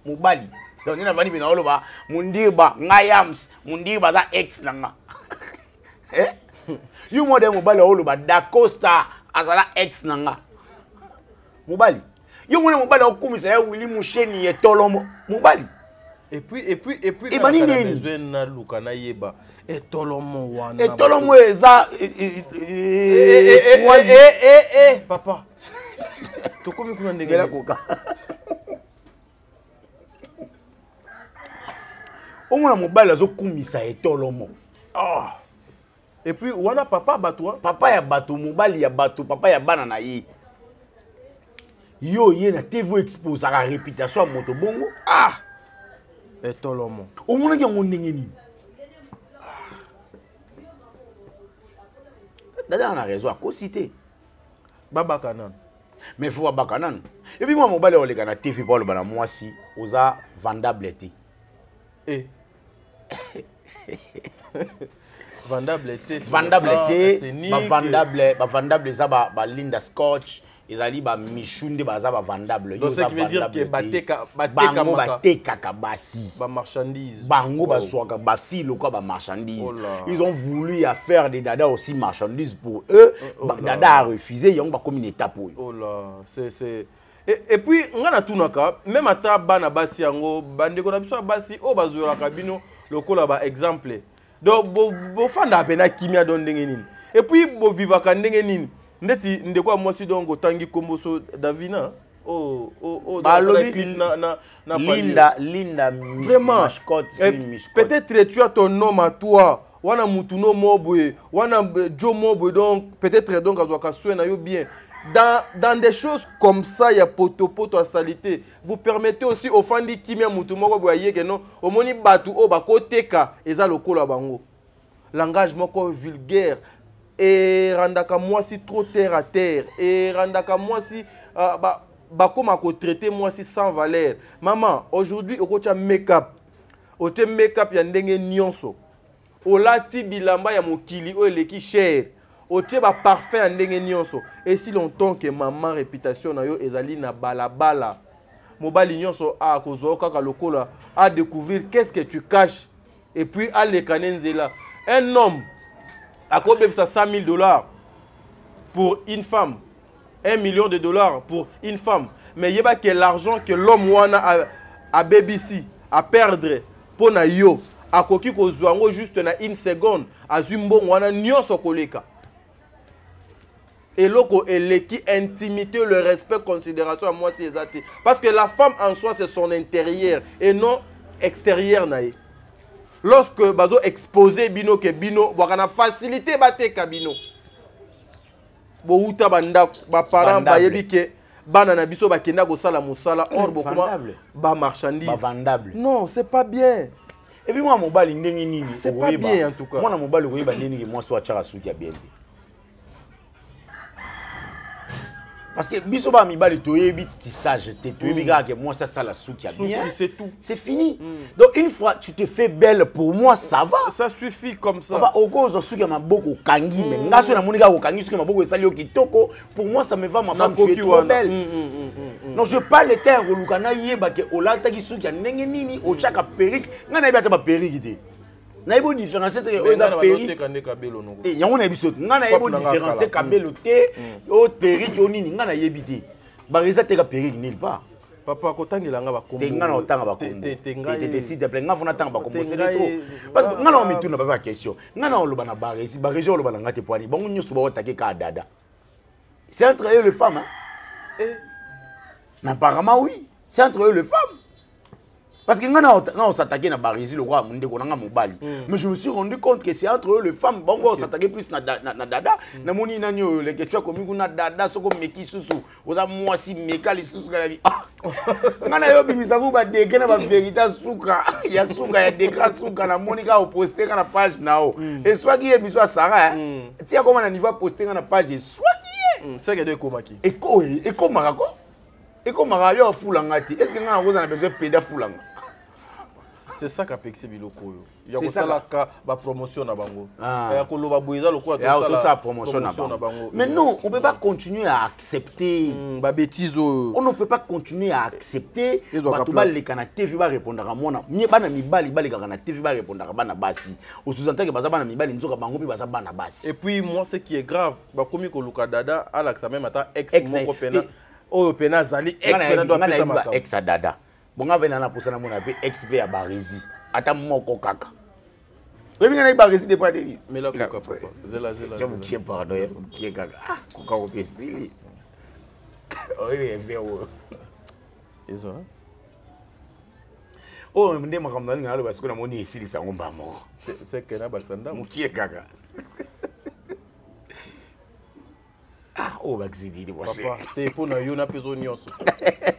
[SPEAKER 1] mobali donc nina vani bina oloba mundiba ngayams mundiba za ex nanga you mo de mobali oloba Da Costa azala ex nanga mobali you mo mobali okumisa ya Willy Musheni etolomo mobali
[SPEAKER 3] et puis
[SPEAKER 1] bani
[SPEAKER 3] besoin na luka na yeba etolomo wana
[SPEAKER 1] etolomo eza
[SPEAKER 3] papa tokomi kuna ndenge
[SPEAKER 1] la koka omona mobali azokumisa etolomo
[SPEAKER 3] et puis wana papa bato
[SPEAKER 1] papa ya bato mobali ya bato papa ya bana na ye yo ye na TV expose la réputation ya moto bongo
[SPEAKER 3] etolomo
[SPEAKER 1] omona yango ndenge nini Dada on a raison à cositer
[SPEAKER 3] baba kanan
[SPEAKER 1] mais faut baba kanan et puis moi mobile on les gana TV pour le bana moi si oza vendable té
[SPEAKER 3] vendable
[SPEAKER 1] ça ba Linda Scotch ezali ba michunde baza ba vendable
[SPEAKER 3] donc ce qui veut dire que bateka
[SPEAKER 1] basi
[SPEAKER 3] ba marchandise
[SPEAKER 1] bango bazwaka ba filo quoi ba marchandise ils ont voulu faire des dada aussi marchandises pour eux dada a refusé yango ba comme une étape
[SPEAKER 3] oh là c'est et puis ngana tunaka même ata bana basi yango bande ko na biso basi o bazwela kabino lokola ba exemple donc bo fanda pena kimia don ndenge nini et puis bo vivaka ndenge nini ndeti ndeko mwasi dongo tangi komboso Davina
[SPEAKER 1] Linda
[SPEAKER 3] vraiment peut-être tu as ton nom à toi wana mutuno moboye wana jo moboye donc peut-être donc azwaka soin na yo bien dans des choses comme ça ya poto à salité vous permettez aussi au fandi kimia mutu moko boye que non omoni batu o bakoteka eza lokolo bango langage moko vulgaire et randaka moi si trop terre à terre et randaka moi si bakoma ko traiter moi si sans valeur maman aujourd'hui okocha make-up ote make-up ya ndenge nyonso olati bilamba ya mokili o eleki cher ote ba parfum ya ndenge nyonso et si longtemps que maman réputation na yo ezali na balabala mobali nyonso a kozwa kaka lokola à découvrir qu'est-ce que tu caches et puis à lekanenzela un homme à combien ça $100,000 pour une femme 1 million de dollars pour une femme mais yeba que l'argent que l'homme wana a BBC à perdre pour na yo akoki kozwa ngo juste na une seconde azwi mbongo wana nyonso koleka et loko eleki intimité le respect considération à moi si ezate parce que la femme en soi c'est son intérieur et non extérieur nae lorsque bazo exposer bino ke bino bwana facilité bateka bino bo uta banda ba parents ba yebi ke bana na biso bakenda ko sala musala or bokuma ba marchandise
[SPEAKER 1] vendable
[SPEAKER 3] non c'est pas bien
[SPEAKER 1] et puis moi mobali ndenge nini
[SPEAKER 3] c'est pas bien en tout cas
[SPEAKER 1] moi na mobali ko yeba ndenge moi so achara suki ya bien parce que biso ba mibali toyebi tissage te toyebi que moi ça la souki a bien
[SPEAKER 3] c'est tout
[SPEAKER 1] c'est fini donc une fois tu te fais belle pour moi ça va
[SPEAKER 3] ça suffit comme ça
[SPEAKER 1] ba okozo souki ma boko kangi mais ngaso na monika ko kangi souki ma boko esali yo kitoko pour moi ça me va ma femme tu es trop belle non je parle terre olukana yeba ke olata ki souki ya ndenge nini o chaka perruque ngana yeba ta ba perruque te na yebo différencier te o da perruque et yango na biso ngana yebo différencier kabelo te o perruque o nini ngana yebi te ba reza te ka perruque nulle part
[SPEAKER 3] papa kotangela nga ba kombo
[SPEAKER 1] te ngana otanga ba kombo te décide plein nga fona tanga ba kombo c'est trop parce que ngana o mituna ba question ngana o loba na ba rezi ba région loba na ngate poani bango nyoso ba otake ka dada c'est entre eux les femmes hein mais apparemment oui c'est entre eux les femmes parce que quand on s'attaquait à Barési, le roi, mais je me suis rendu compte que c'est entre eux les femmes. Bon, on s'attaquait plus à Dada. Na moni nanyo les questions comme na Dada, so comme meki susu. Oza moi si meka les susu la vie. Ngana yo bimi sabu ba deke na ba vérité suka. Ya suka ya deka suka na monika au poster na page nao. Et soit qui est biso Sarah. Tia comment na niveau poster na page soit qui est.
[SPEAKER 3] C'est que de komaki.
[SPEAKER 1] Et ko marako. Et ko marako yo fulangati. Est-ce que ngana oza na besoin péda fulanga?
[SPEAKER 3] C'est ça qu'a pexé biloko yo. Il y a ça la ba promotion na bango. Ya ko loba boiza lokwa
[SPEAKER 1] to ça promotion na bango. Mais non, on peut pas continuer à accepter
[SPEAKER 3] ba bêtises.
[SPEAKER 1] On ne peut pas continuer à accepter ba to ba le kana TV ba répondre à moi na. Ni bana mibali ba le kana TV ba répondre à bana basi. Au sous-entend que bana mibali nzoka bango pi baza bana basi.
[SPEAKER 3] Et puis moi ce qui est grave, ba komi ko luka dada ala ça même ata ex moko pena. O pena zali ex pena doit pesa maka.
[SPEAKER 1] Ex dada. Bonga vena na posana mona pe XP ya Barési ata moko kaka webi ngana Barési de pas de
[SPEAKER 3] mais là pourquoi papa zela
[SPEAKER 1] qui pardon ya qui kaka koka ko pesili oye vero
[SPEAKER 3] eso
[SPEAKER 1] oh mende makamna ngana lo basiko na moni esili sango mbamo
[SPEAKER 3] c'est que na basanda
[SPEAKER 1] mukie kaka oh baxidi de bosse
[SPEAKER 3] papa te pona yo na peso nyonso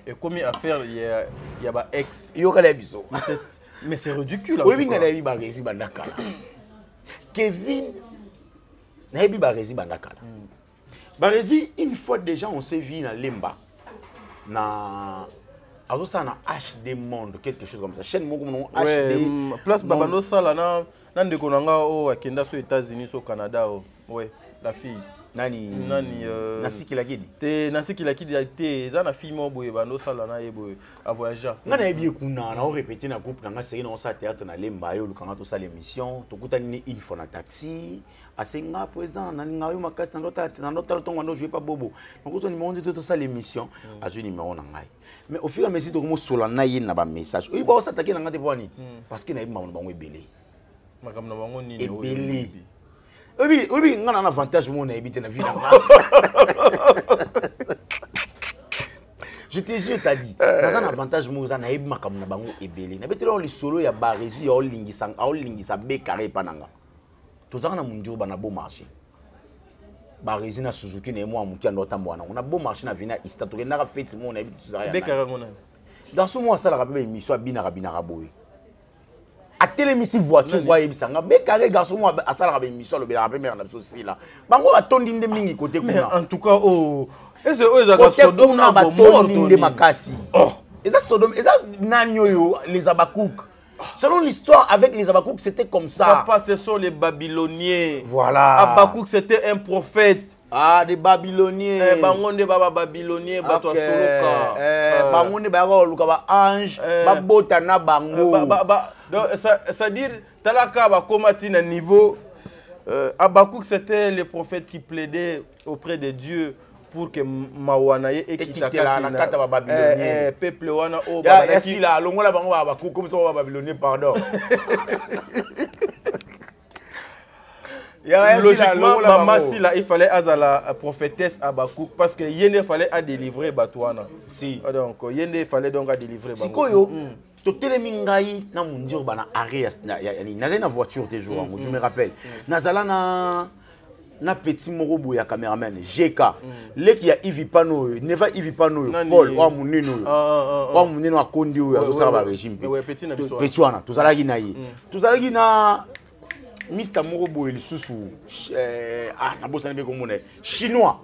[SPEAKER 3] et comme affaire il y a ba ex
[SPEAKER 1] yo kala biso
[SPEAKER 3] mais c'est ridicule
[SPEAKER 1] oui ngana bi Barési bandakala Kevin na bi Barési bandakala Barési une fois déjà on s'est vu na Lemba na alors ça na HD Monde quelque chose comme ça chaîne moko non HD
[SPEAKER 3] place babano sala na ndeko nanga o akenda so États-Unis so Canada ouais la fille
[SPEAKER 1] nani Nasiki Lakidi
[SPEAKER 3] te Nasiki Lakidi te za na fille mo boye bando sala na yebo a voyager
[SPEAKER 1] ngana yebi kuna na o répéter na groupe na série na sa théâtre na Lemba yo lukanga to sala émission to kutani une fois na taxi asenga présent na ngayo makasi na nota tongo ndo jouer pas bobo donc ni monde to sala émission azui numéro na ngai mais au fur et à mesure to mo sola na ye na ba message oui ba s'attaquer na ngate bwani parce que na yebi mamu bango ebele
[SPEAKER 3] makam na bango nini
[SPEAKER 1] ebele oui, on a un avantage pour mon habité dans la vie. Je te jure, t'as dit. Dans un avantage, moi, on a eu ma bango et belé. Na bête là, on les solo ya Barési, on lingisa B carré pananga. tozaka na mundiru bana beau marché barezi na Suzuki na moi muki ando tambwana on a beau marché na vina ista to na fête mo na bitu tozaka ya
[SPEAKER 3] Bekara ngona
[SPEAKER 1] garçon mo asala ka be émission bina boy a télémisi voiture kwa yebisanga Bekara garçon mo asala ka émission lo bela première na biso si là bango atondi nde mingi côté kuna
[SPEAKER 3] en tout cas oh est-ce que ezaka Sodome na
[SPEAKER 1] batondi nde makasi oh eza Sodome eza nanyo yo les Abakouk. Selon l'histoire, avec les Abakouk, c'était comme ça.
[SPEAKER 3] Papa, ce sont les Babyloniens.
[SPEAKER 1] Voilà.
[SPEAKER 3] Abakouk, c'était un prophète.
[SPEAKER 1] Ah, des Babyloniens.
[SPEAKER 3] Bangonde baba Babylonien, bato soloka.
[SPEAKER 1] Bangonde baba luka ba ange, ba botana bango.
[SPEAKER 3] Donc ça dire talaka ba komati na niveau Abakouk, c'était le prophète qui plaidait auprès de Dieu pour que Mawana et
[SPEAKER 1] Kitakati Babylonien
[SPEAKER 3] peuple wana o
[SPEAKER 1] ya si la longola bango ba comme ça Babylonien pardon.
[SPEAKER 3] Logiquement, maman si là il fallait azala prophétesse Abakouk parce que yene fallait à délivrer Batouana.
[SPEAKER 1] Si.
[SPEAKER 3] Donc yene fallait donc à délivrer Batouana.
[SPEAKER 1] Sikoyo to telemingai na mundir bana arrêt na na voiture tes jours je me rappelle. Nazala na petit morobo ya cameraman GK leki ya Ivi Pano neva Ivi Pano Paul wa munino akondi yo ya tosala ba régime petit wana tozalaki na ye tozalaki na Mr Morobo el susu na bosa ne ko mona chinois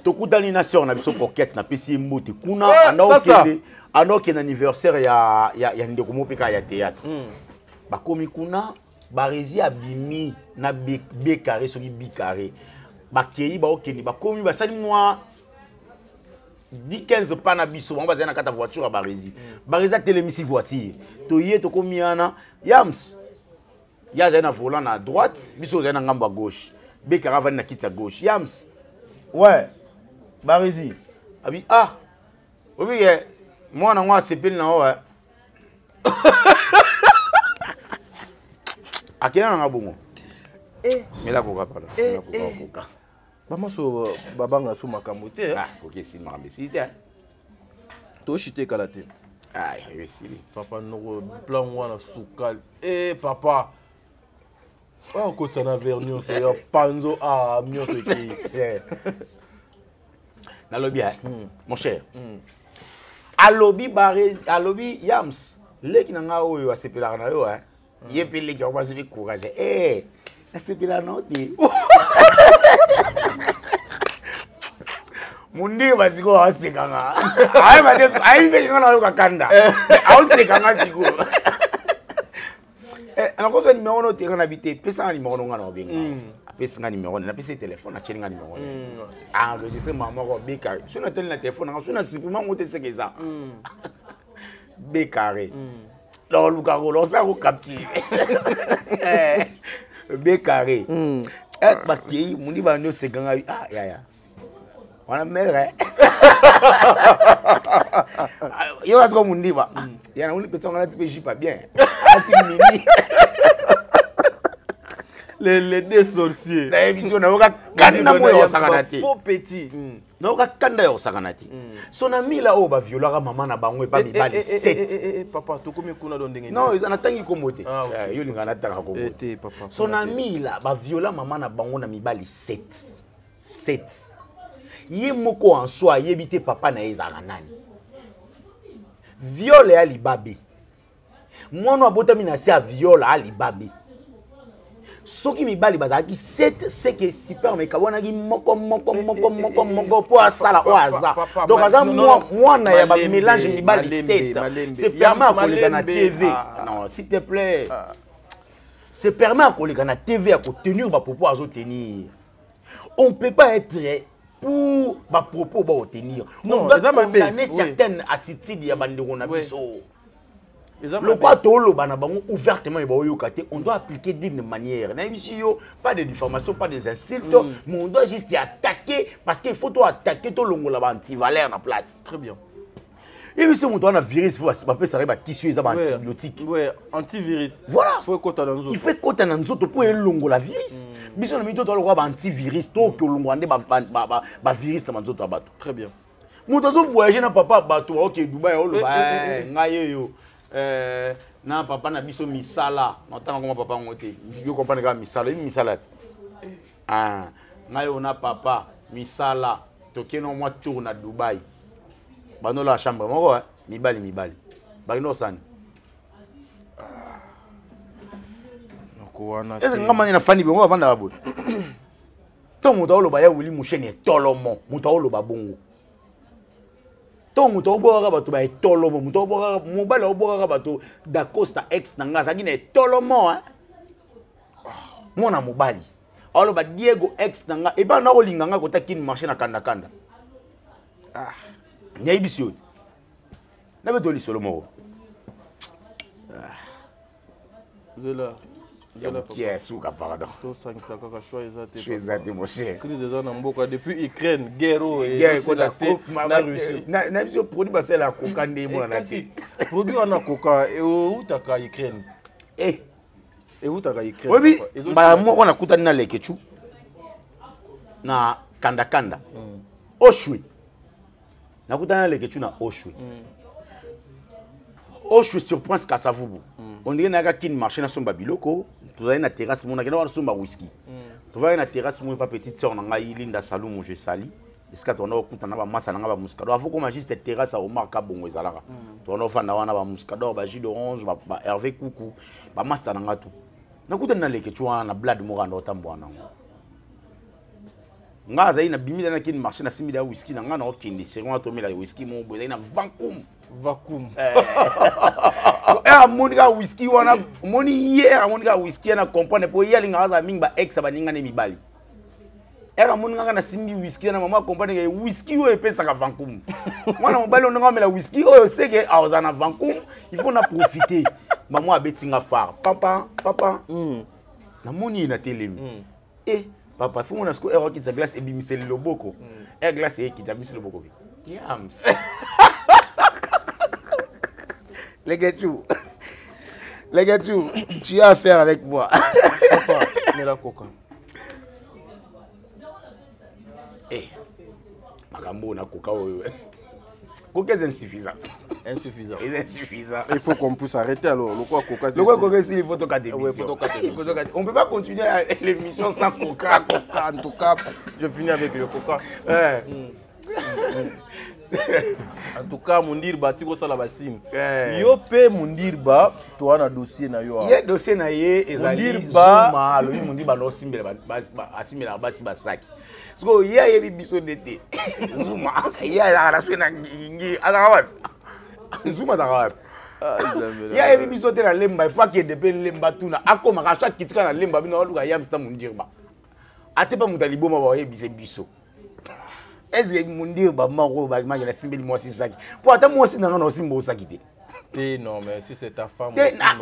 [SPEAKER 1] tokutani na sœur na biso coquette na pesi mbote kuna anoke na anniversaire ya ndeko mopeka ya théâtre bakomi kuna barezi abimi na B carré soki B carré bakei ba okeni bakomi basali moi 10-15 pas na biso on bazana kata voiture barezi barezi telemisi voiture to ye to komiana yams ya za na volant na droite biso za na ngamba gauche B carré va na kiti à gauche yams ouais barezi abi obi moi na moi sepel na ouais akena nga bongo mela koka pala koka
[SPEAKER 3] mama so babanga so makambo te
[SPEAKER 1] OK si makambo si te
[SPEAKER 3] to chité kala te
[SPEAKER 1] yo si
[SPEAKER 3] papa no plan wana sukal papa ko tana vernion so ya panzo mio so ki
[SPEAKER 1] na lobby mon cher alobi bare alobi yams leki na nga oyo asepela na yo ye pele ki on se courage na sepela na oti mundi basiko asekanga ay badeso ay be ngana yo kakanda asekanga siko anako ka numéro no te kana bité pesa numéro ngana obenga apesa ngani numéro na pesa téléphone na chenga numéro enregistré maman ko beka so na tele na téléphone nga so na sipuma ngote sekeza B carré dans le carreau ça au captive B carré bakei mundi ba no sekanga ya wana mere yo asko mundi ba ya na uni petonga na tipe jipa bien ati mini
[SPEAKER 3] les deux sorciers
[SPEAKER 1] la émission na oka kanda mo yo sakanati
[SPEAKER 3] faux petit
[SPEAKER 1] na oka kanda yo sakanati son ami là o ba violera maman na bango pa mibali 7
[SPEAKER 3] papa to komi kuna don ndenge
[SPEAKER 1] non ils en atangi komote yo linga na taka ko
[SPEAKER 3] papa
[SPEAKER 1] son ami là ba viola maman na bango na mibali 7 ye moko en soi yebite papa na ezaka nani viole ya libabe mwana abotami na se a viole ya libabe soki mibali bazalaki 7 c'est que super meka wanaki moko po asala o aza donc aza mwana ya ba mélange mibali 7 c'est permet à koleka na TV non s'il te plaît c'est permet à koleka na TV à tenir ba propos azo tenir on peut pas être pour ba propos ba tenir on doit condamner certaines attitudes ya bandeko na biso. Le quoi tolo bana bango ouvertement on doit appliquer d'une manière. Pas de diffamation, pas des insultes, mais on doit juste attaquer parce qu'il faut attaquer tout le monde là anti-valeur en place.
[SPEAKER 3] Très bien.
[SPEAKER 1] Et puis si on doit virus, il faut ça arrive à tissu les antibiotiques.
[SPEAKER 3] Ouais, antivirus.
[SPEAKER 1] Voilà.
[SPEAKER 3] Il
[SPEAKER 1] fait quoi dans nous autres pour longo la virus. Biso na mito to le antivirus to que longo ande ba virus dans nous autres bateau.
[SPEAKER 3] Très bien.
[SPEAKER 1] Moutazo voyager na papa bateau OK Dubaï o le ngaye yo na papa na biso misala notanga ngoma papa ngote yo comprendre ka misala misala ah na yo na papa misala tokeno mwa tour na Dubai bano la chambre moko mibali bagino sani
[SPEAKER 3] noko wana
[SPEAKER 1] est-ce que ngama na fani bongo avant na bout to muto lo ba ya wili mushene tolomo muto lo ba bongo to muto oboka bato ba tolomo muto oboka mobile oboka bato da Costa X nanga saki ne tolomo mona mobile alo ba Diego X nanga e ba na olinga nga kota kin marché na kanda nyai bisio na beto li solo moko
[SPEAKER 3] zela
[SPEAKER 1] yes ou pardon
[SPEAKER 3] to sangisa kaka choix
[SPEAKER 1] ezate mon cher
[SPEAKER 3] crise za na mboka depuis Ukraine guerre
[SPEAKER 1] et
[SPEAKER 3] na Russie
[SPEAKER 1] na biso produit basela koka nde mona na ti
[SPEAKER 3] produit wana koka e utaka Ukraine e utaka Ukraine
[SPEAKER 1] obi ba moko na kutani na lekechu na kanda oshwe na kutani na lekechu na oshwe oshwe sur Prince Kasavubu on dirait na kin marché na somba biloko tu vas na terrasse mon na kena somba whisky tu vas na terrasse mon pas petite sœur na ngai Linda Salum je sali est-ce que tu na okutana ba masa na ba muscado avant comme juste terrasse au marka bongo ezalaka tu na ofanda wana ba muscado ba jus d'orange ba Hervé Coucou ba masa na ngatu na kutana na lekechu na blood mo na otambwana nga zai na bimida na kin marché na simida whisky na nga na okende seron atomela whisky mo boy na vacuum monika whisky wana moni hier monika whisky na comprendre po yali nga za minga ex baninga ne mibali era monika na simbi whisky na mama comprendre que whisky o epesa ka vacuum mwana mobali onanga mela whisky o seke aoza na vacuum il faut na profiter maman abetinga phare papa na moni na telemi papa faut na sko ero kitza glace ebimiseli loboko glace ekita bimiseli loboko yams les gars, tu as affaire avec moi.
[SPEAKER 3] Papa, mais la coca.
[SPEAKER 1] Magambo na coca. Coca est insuffisant.
[SPEAKER 3] Il faut qu'on puisse arrêter alors. Le quoi coca, c'est
[SPEAKER 1] le quoi coca, c'est il faut toquer des on ne peut pas continuer l'émission sans coca.
[SPEAKER 3] En tout cas, je finis avec le coca. En tout cas, Mundirba, tu vois ça la bassine. Yo pe Mundirba, toi na dossier na yo.
[SPEAKER 1] Yé dossier na yé, Mundirba, le Mundirba no simbe asimbe na basi basaki. Parce que yé yé biso d'été. Zuma, yé la suite na ngi azawat. Zuma azawat. Yé yé biso te na lemba, il faut que de pe lemba tuna. Akoma ka chaque kitika na lemba bino luka yam sta Mundirba. Ate pa mutalibo ma ba yé biso. Est-ce que Mundirba maro ba imagine la simbe moi si saki. Pour attendre moi si na na simbo saki te.
[SPEAKER 3] Non mais si c'est ta femme.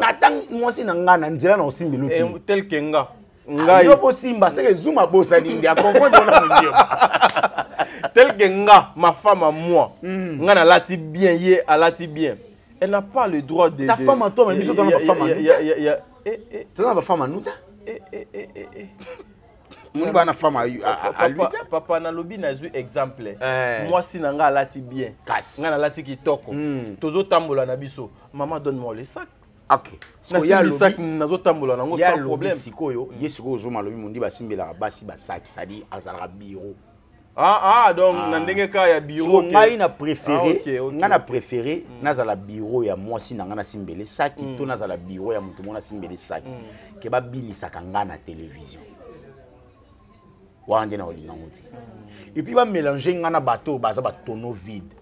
[SPEAKER 1] Attends moi si na ngana nzela na simbe lo te.
[SPEAKER 3] Tel que nga.
[SPEAKER 1] Nga yo po simba c'est que Zuma bossa ndi a confondre na Mundirba.
[SPEAKER 3] Tel que nga ma femme à moi. Nga na lati bien yé a lati bien. Elle n'a pas le droit de
[SPEAKER 1] ta femme à toi mais biso ta na femme à nous. Tu na ba femme à nous ta. Moni ba na femme à lui.
[SPEAKER 3] Papa na lobi na zu exemple. Moi si na nga lati bien. Nga na lati kitoko. Tozo tambola na biso. Maman donne-moi le sac.
[SPEAKER 1] OK.
[SPEAKER 3] Na si le sac nazo tambola nango sans problème.
[SPEAKER 1] Sikoyo, yesiko Zuma lobi mundi ba simbela basi ba sac, ça dit azala bureau.
[SPEAKER 3] Donc na ndenge ka ya bureau.
[SPEAKER 1] Ngai na préféré, nga na préféré nazala bureau ya moi si na nga na simbele sac, to nazala bureau ya mutu mona simbele sac. Ke ba binisa kanga na télévision. Et puis, il va mélanger un bateau basé sur un tonneau vide.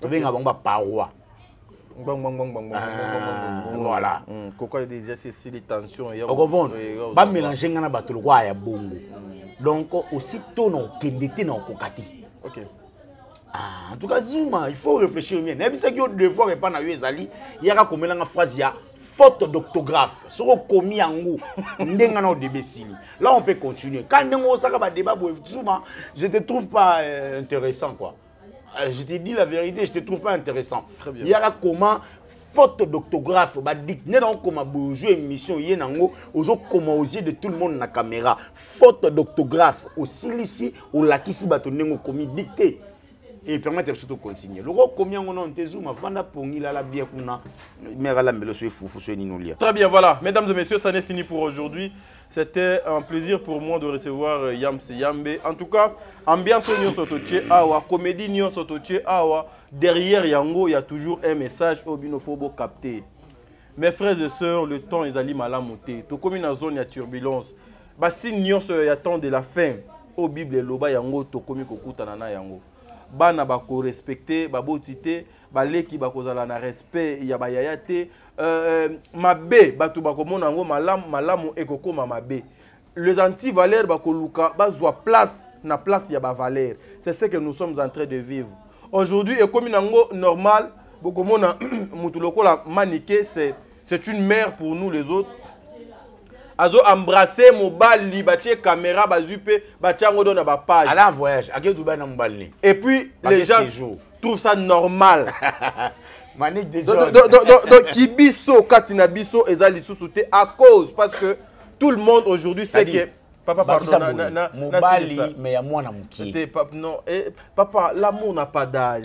[SPEAKER 1] Tu veux un paroi. Voilà.
[SPEAKER 3] Pourquoi il y a des tensions?
[SPEAKER 1] Il va mélanger un bateau à bongo. Donc, aussitôt, on a dans kokati.
[SPEAKER 3] Ok.
[SPEAKER 1] En tout cas, Zuma, il faut réfléchir bien. Même si il y a deux fois, il y a une phrase. Faute d'orthographe, sur le commis en haut, là on peut continuer. Quand on a un débat, je te trouve pas intéressant quoi. Je te dis la vérité, je te trouve pas intéressant.
[SPEAKER 3] Très bien.
[SPEAKER 1] Il y a comment faute d'orthographe, comment jouer une émission, il y a comment aux yeux de tout le monde na caméra. Faute d'orthographe, aussi ici, au lac ici, commis dicté. et permettre surtout continuer. Le combien on a été zoom vanda pongi la bien kuna mais la melo so fou so ni nolia.
[SPEAKER 3] Très bien, voilà. Mesdames et messieurs, ça n'est fini pour aujourd'hui. C'était un plaisir pour moi de recevoir Yamse Yambe. En tout cas, ambiance Nyon Sotoche Awa, comédie Nyon Sotoche Awa. Derrière Yango, il y a toujours un message au binophobo capté. Mes frères et sœurs, le temps est allé mal à monter. Tout comme une zone, il y a turbulence. Bah, si Nyon se attend de la fin, au Bible, Loba Yango, to komi kokuta nana Yango. Bana bako respecter, babo tite, baleki bako zala na respect, ya bayayate. Mabe, batu bako monango malamu ekoko mabe. Les anti-valeurs bako luka, bazwa place, na place ya ba valeur. C'est ce que nous sommes en train de vivre. Aujourd'hui, et comme nango normal, bako mona mutuloko la maniqué, c'est une mère pour nous les autres. Azo embrasser mobali batie caméra bazupe batiango dans ba page.
[SPEAKER 1] Aller en voyage, à quel Dubaï na mobali.
[SPEAKER 3] Et puis les gens trouvent ça normal.
[SPEAKER 1] Manique de
[SPEAKER 3] donc kibiso katina biso ezali susute à cause parce que tout le monde aujourd'hui sait que papa pardon
[SPEAKER 1] mobali mais ya mwana muki.
[SPEAKER 3] Non, papa l'amour n'a pas d'âge.